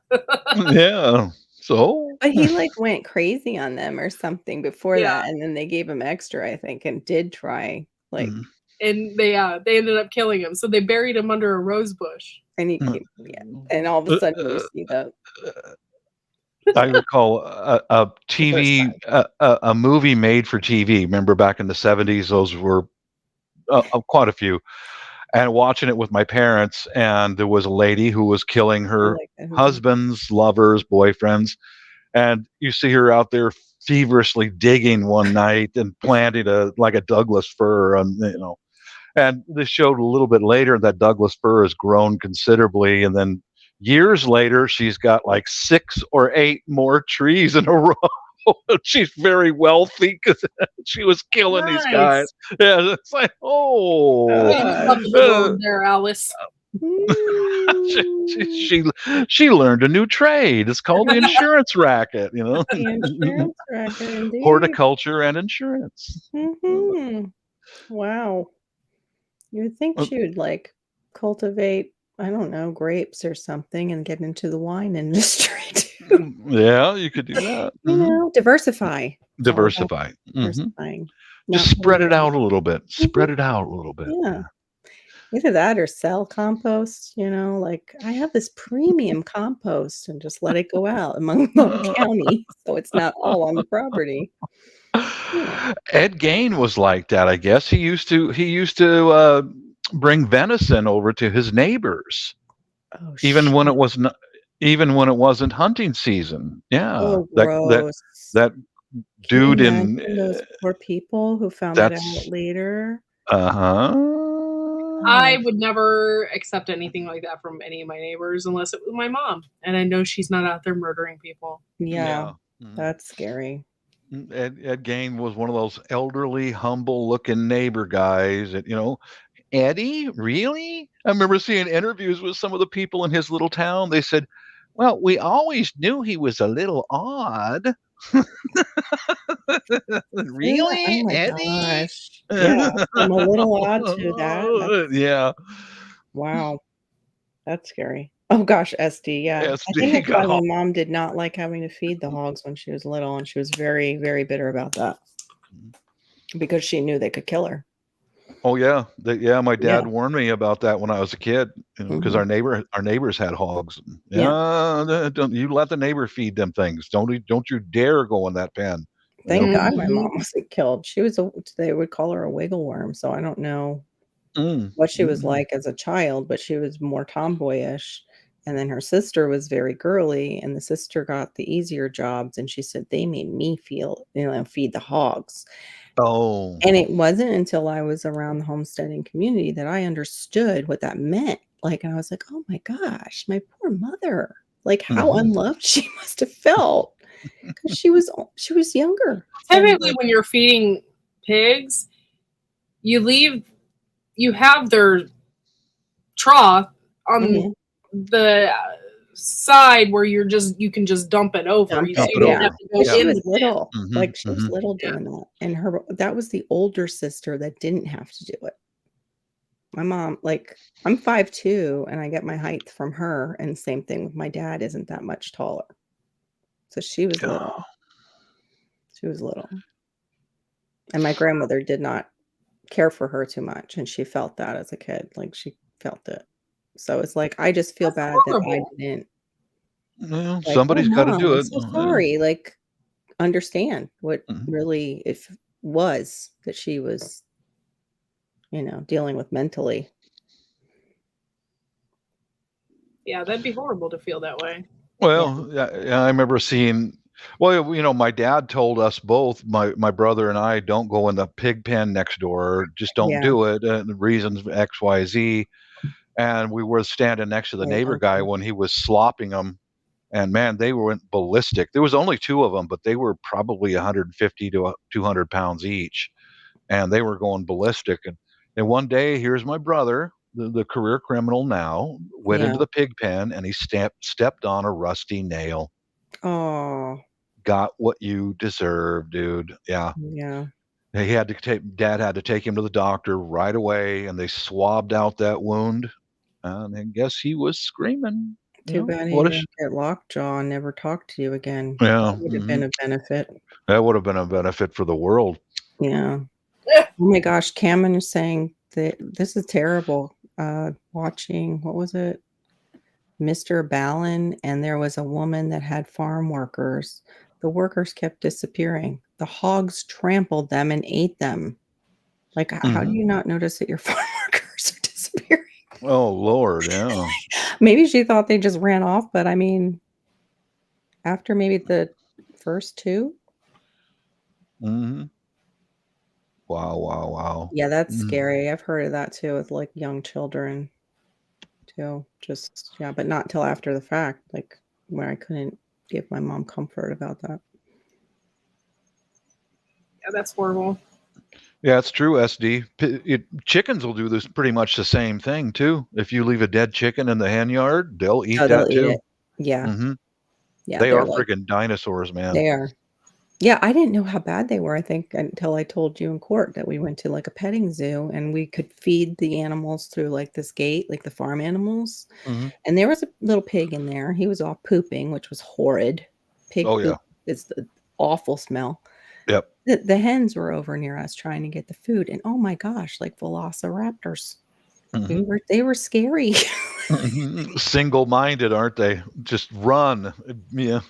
Yeah. So But he like went crazy on them or something before Yeah. that. And then they gave him extra, I think, and did try like, And they ended up killing him. So they buried him under a rose bush. and he came, and all of a sudden you see the I recall a TV, a movie made for TV. Remember back in the 70s, those were quite a few. And watching it with my parents, and there was a lady who was killing her husbands, lovers, boyfriends, and you see her out there feverishly digging one night and planting a Douglas fir, and this showed a little bit later that Douglas fir has grown considerably, and then years later she's got like 6 or 8 more trees in a row. She's very wealthy because she was killing these guys. Yeah, it's like, There, Alice. she learned a new trade. It's called the insurance racket. The insurance racket, indeed. Horticulture and insurance. Mm-hmm. Wow. You would think she would like cultivate, I don't know, grapes or something and get into the wine industry too. Yeah, you could do that. You know, diversify. Diversify. Diversifying. Just spread it out a little bit. Spread it out a little bit. Yeah. Either that or sell compost, like I have this premium compost and just let it go out among the county so it's not all on the property. Yeah. Ed Gain was like that, I guess. He used to bring venison over to his neighbors. Oh, even when it wasn't hunting season. Yeah. Oh, gross. That dude Can you imagine those poor people who found that out later. I would never accept anything like that from any of my neighbors unless it was my mom. And I know she's not out there murdering people. Yeah. That's scary. Ed Gain was one of those elderly, humble-looking neighbor guys that, Eddie, really? I remember seeing interviews with some of the people in his little town. They said, well, we always knew he was a little odd. Really? Oh my Eddie? gosh. Yeah, I'm a little odd to that. Yeah. Wow. That's scary. Oh gosh, SD, yeah. I think that's why my mom did not like having to feed the hogs when she was little, and she was very, very bitter about that because she knew they could kill her. Oh yeah, my dad warned me about that when I was a kid, because our neighbors had hogs. Don't you let the neighbor feed them things. Don't you dare go in that pen. Thank God my mom wasn't killed. She was they would call her a wiggle worm, so I don't know what she was like as a child, but she was more tomboyish. And then her sister was very girly, and the sister got the easier jobs, and she said they made me feed the hogs. Oh. And it wasn't until I was around the homesteading community that I understood what that meant. And I was like, oh my gosh, my poor mother. Like how unloved she must have felt because she was younger. Typically, when you're feeding pigs, you have their trough on the side where you can just dump it over. You don't have to go She in was the little. pen. Like she was little doing that. And that was the older sister that didn't have to do it. My mom, like, I'm 5'2", and I get my height from her, and same thing with my dad isn't that much taller. So she was little. She was little. And my grandmother did not care for her too much, and she felt that as a kid. Like, she felt it. So it's like, I just feel bad that I didn't. Well, Like, somebody's got to do I'm it. so sorry. Like, understand what really was that she was, dealing with mentally. Yeah, that'd be horrible to feel that way. Well, I remember seeing. Well, my dad told us both, my brother and I, don't go in the pig pen next door. Just don't do it. The reasons X, Y, Z. And we were standing next to the neighbor guy when he was slopping them. And man, they went ballistic. There was only 2 of them, but they were probably 150 to 200 pounds each. And they were going ballistic. And one day, here's my brother, the career criminal now, went into the pig pen and he stepped on a rusty nail. Oh. Got what you deserve, dude. Yeah. Yeah. Dad had to take him to the doctor right away, and they swabbed out that wound. And I guess he was screaming. Too bad he didn't get lockjaw and never talk to you again. Yeah. That would have been a benefit. That would have been a benefit for the world. Yeah. Oh my gosh, Cameron is saying that this is terrible. Watching, what was it? Mr. Ballin, and there was a woman that had farm workers. The workers kept disappearing. The hogs trampled them and ate them. Like, how do you not notice that your farm workers are disappearing? Oh, Lord, yeah. Maybe she thought they just ran off, but I mean, after maybe the first 2? Wow. Yeah, that's scary. I've heard of that too with, like, young children too. Just, but not till after the fact, like, where I couldn't give my mom comfort about that. Yeah, that's horrible. Yeah, it's true, SD. Chickens will do this pretty much the same thing, too. If you leave a dead chicken in the hen yard, they'll eat that, too. Eat it. Yeah. Yeah, they are freaking dinosaurs, man. They are. Yeah, I didn't know how bad they were, I think, until I told you in court that we went to, like, a petting zoo, and we could feed the animals through, like, this gate, like the farm animals. And there was a little pig in there. He was off pooping, which was horrid. Pig poop is the awful smell. Yep. The hens were over near us trying to get the food, and oh my gosh, like velociraptors. They were scary. Single-minded, aren't they? Just run. Yeah.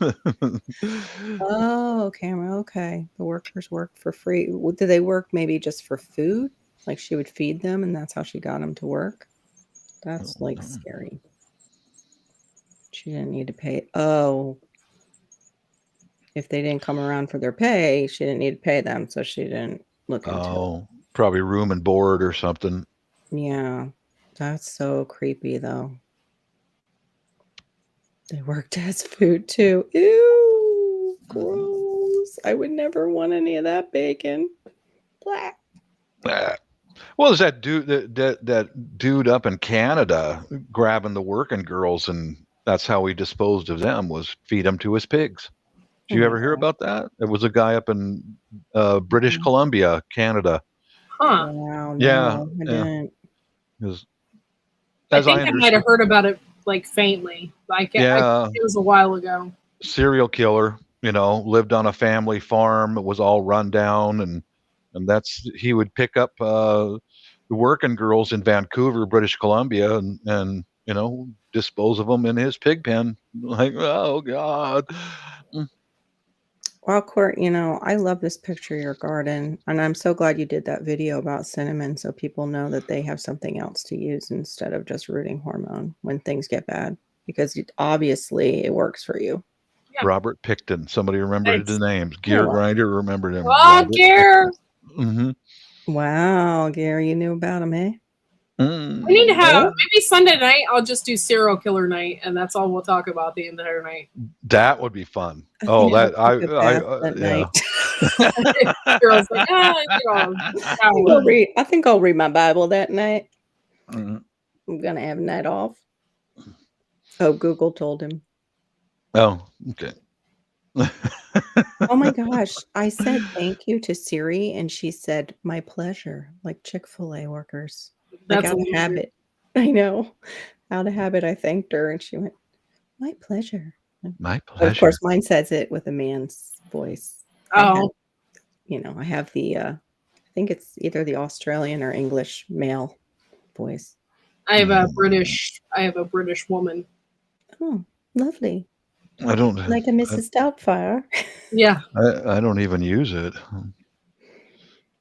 Oh, camera. Okay. The workers work for free. Do they work maybe just for food? Like she would feed them and that's how she got them to work? That's like scary. She didn't need to pay. Oh. If they didn't come around for their pay, she didn't need to pay them. So she didn't look into it. Oh, probably room and board or something. Yeah. That's so creepy though. They worked as food too. Ew, gross. I would never want any of that bacon. Blah. Well, there's that dude up in Canada grabbing the working girls, and that's how he disposed of them, was feed them to his pigs. Did you ever hear about that? It was a guy up in British Columbia, Canada. Huh. Wow, yeah. I didn't. I think I might have heard about it like faintly. Like it was a while ago. Serial killer, lived on a family farm. It was all run down, and he would pick up the working girls in Vancouver, British Columbia, and dispose of them in his pig pen. Like, oh God. Well, Court, I love this picture of your garden, and I'm so glad you did that video about cinnamon so people know that they have something else to use instead of just rooting hormone when things get bad, because obviously it works for you. Yeah. Robert Picton. Somebody remembered his names. Gear Grinder remembered him. Oh, Gear! Wow, Gary, you knew about him, eh? We need to have Oh. maybe Sunday night. I'll just do serial killer night, and that's all we'll talk about the entire night. That would be fun. I Oh, think I'll that I take a bath that yeah. Girls like, I think I'll read my Bible that night. Mhm. I'm gonna have a night off. Oh, Google told him. Oh, okay. Oh my gosh. I said thank you to Siri and she said, my pleasure, like Chick-fil-A workers. Like that's out of amazing. habit. I know. Out of habit, I thanked her and she went, my pleasure. My But of pleasure. course, mine says it with a man's voice. Oh, I have the, I think it's either the Australian or English male voice. I have a British woman. Oh, lovely. I don't Like a Mrs. Doubtfire. Yeah. I don't even use it.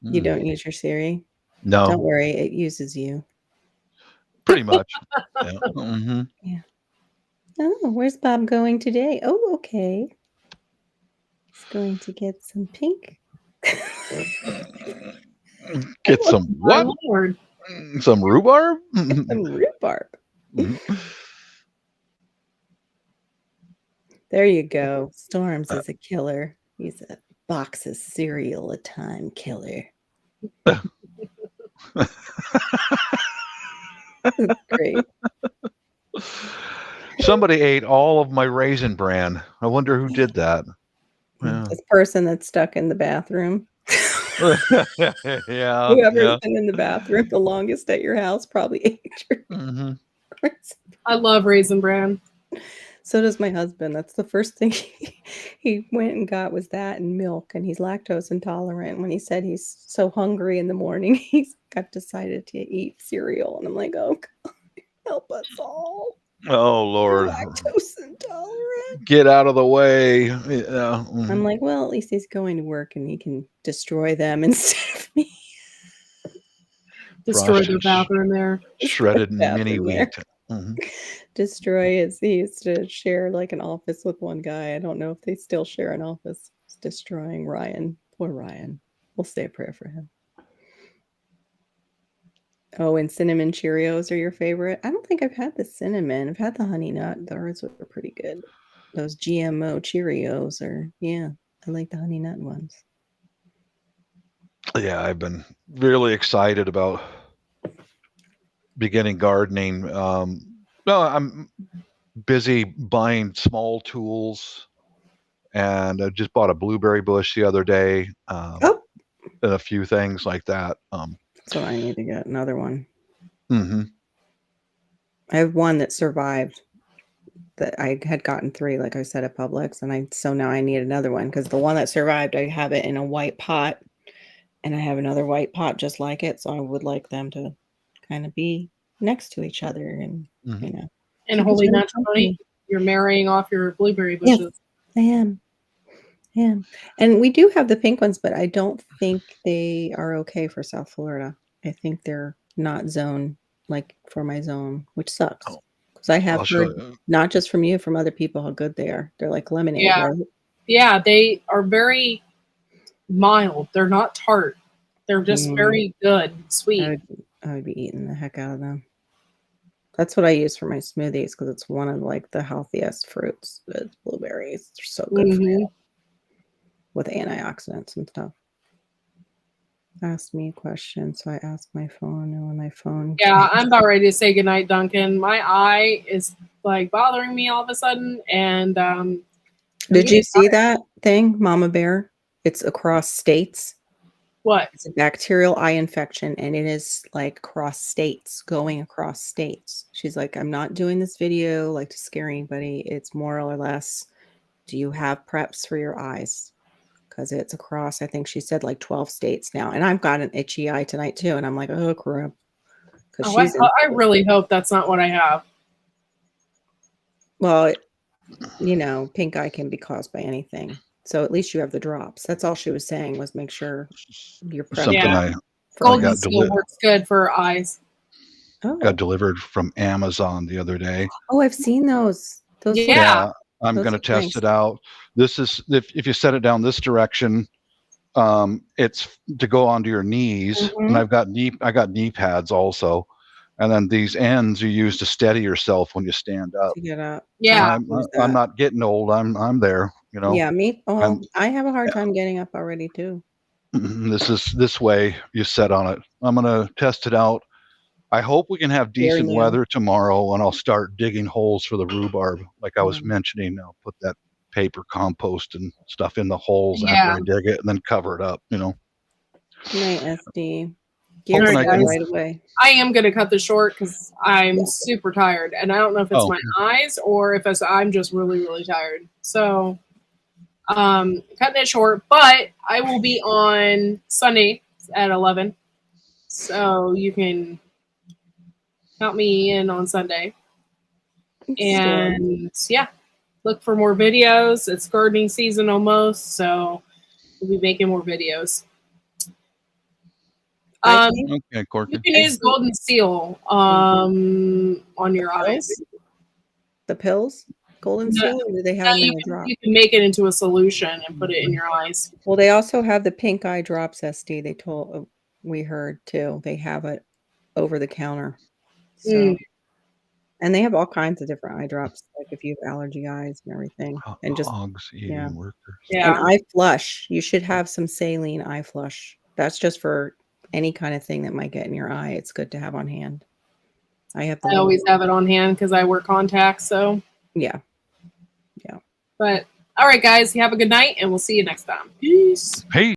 You don't use your Siri? No. Don't worry, it uses you. Pretty much. Yeah. Mm-hmm. Yeah. Oh, where's Bob going today? Oh, okay. He's going to get some pink. Get some My what? Lord. Some rhubarb? Some rhubarb. Mhm. There you go. Storms is a killer. He's a box of cereal a time killer. Great. Somebody ate all of my Raisin Bran. I wonder who did that. Yeah. This person that's stuck in the bathroom. Yeah. Whoever's been in the bathroom the longest at your house probably ate your Mm-hmm. I love Raisin Bran. So does my husband. That's the first thing he went and got was that and milk. And he's lactose intolerant. When he said he's so hungry in the morning, he's got decided to eat cereal. And I'm like, oh, God, help us all. Oh, Lord. Lactose intolerant. Get out of the way. Yeah. I'm like, well, at least he's going to work and he can destroy them instead of me. Destroy their bathroom there. Shredded Bathroom mini there. wheat. Mhm. Destroy his. He used to share like an office with one guy. I don't know if they still share an office. It's destroying Ryan. Poor Ryan. We'll say a prayer for him. Oh, and cinnamon Cheerios are your favorite? I don't think I've had the cinnamon. I've had the honey nut. Those were pretty good. Those GMO Cheerios are, yeah, I like the honey nut ones. Yeah, I've been really excited about beginning gardening. No, I'm busy buying small tools, and I just bought a blueberry bush the other day, and a few things like that. That's what I need to get, another one. Mm-hmm. I have one that survived that I had gotten 3, like I said, at Publix, and so now I need another one because the one that survived, I have it in a white pot, and I have another white pot just like it, so I would like them to kind of be next to each other and, Mm-hmm. you know. And holy matrimony, you're marrying off your blueberry bushes. Yes, I am. Yeah. And we do have the pink ones, but I don't think they are okay for South Florida. I think they're not zone, like for my zone, which sucks. Because I have heard, not just from you, from other people, how good they are. They're like lemonade, Yeah. right? Yeah, they are very mild. They're not tart. They're just very good, sweet. I would be eating the heck out of them. That's what I use for my smoothies because it's one of like the healthiest fruits. Is blueberries. They're so good for you. With antioxidants and stuff. Asked me a question, so I asked my phone, and when my phone. Yeah, I'm about ready to say goodnight, Duncan. My eye is like bothering me all of a sudden, and did you see that thing, Mama Bear? It's across states. What? It's a bacterial eye infection, and it is like across states, going across states. She's like, I'm not doing this video like to scare anybody. It's more or less, do you have preps for your eyes? Because it's across, I think she said like 12 states now. And I've got an itchy eye tonight too. And I'm like, oh, crap. Oh, I really hope that's not what I have. Well, you know, pink eye can be caused by anything. So at least you have the drops. That's all she was saying was make sure you're prepped. Something Yeah. Golden Seal works good for eyes. Got delivered from Amazon the other day. Oh, I've seen those. Yeah. I'm going to test it out. This is if you set it down this direction, it's to go onto your knees, and I got knee pads also, And then these ends you use to steady yourself when you stand up. To get up. Yeah. I'm not getting old. I'm there, you know. Yeah, me. Oh, And I have a hard time getting up already too. this way you set on it. I'm gonna test it out. I hope we can have Very decent new. weather tomorrow, and I'll start digging holes for the rhubarb. Like I was Yeah. mentioning, I'll put that paper compost and stuff in the holes Yeah. after I dig it, and then cover it up. You know. Good night, SD. Hoping Gear I started can- right away. I am going to cut this short because I'm super tired. And I don't know if it's Oh. my eyes or if I'm just really, really tired. So, cutting it short. But I will be on Sunday at 11. So you can count me in on Sunday. And yeah, look for more videos. It's gardening season almost. So we'll be making more videos. I think Okay, You Corky. can use Golden Seal on your eyes. the pills, Golden No, Seal, or do they have Now them in you a drop? can make it into a solution and put it in your eyes. Well, they also have the pink eye drops, SD. They told we heard too. They have it over the counter. So, Mm. and they have all kinds of different eye drops, like if you have allergy eyes and everything, and just Hogs eating yeah. workers. Yeah. And eye flush. You should have some saline eye flush. That's just for any kind of thing that might get in your eye. It's good to have on hand. I have. I always have it on hand because I wear contacts. So Yeah. But all right, guys, you have a good night, and we'll see you next time. Peace. Hey.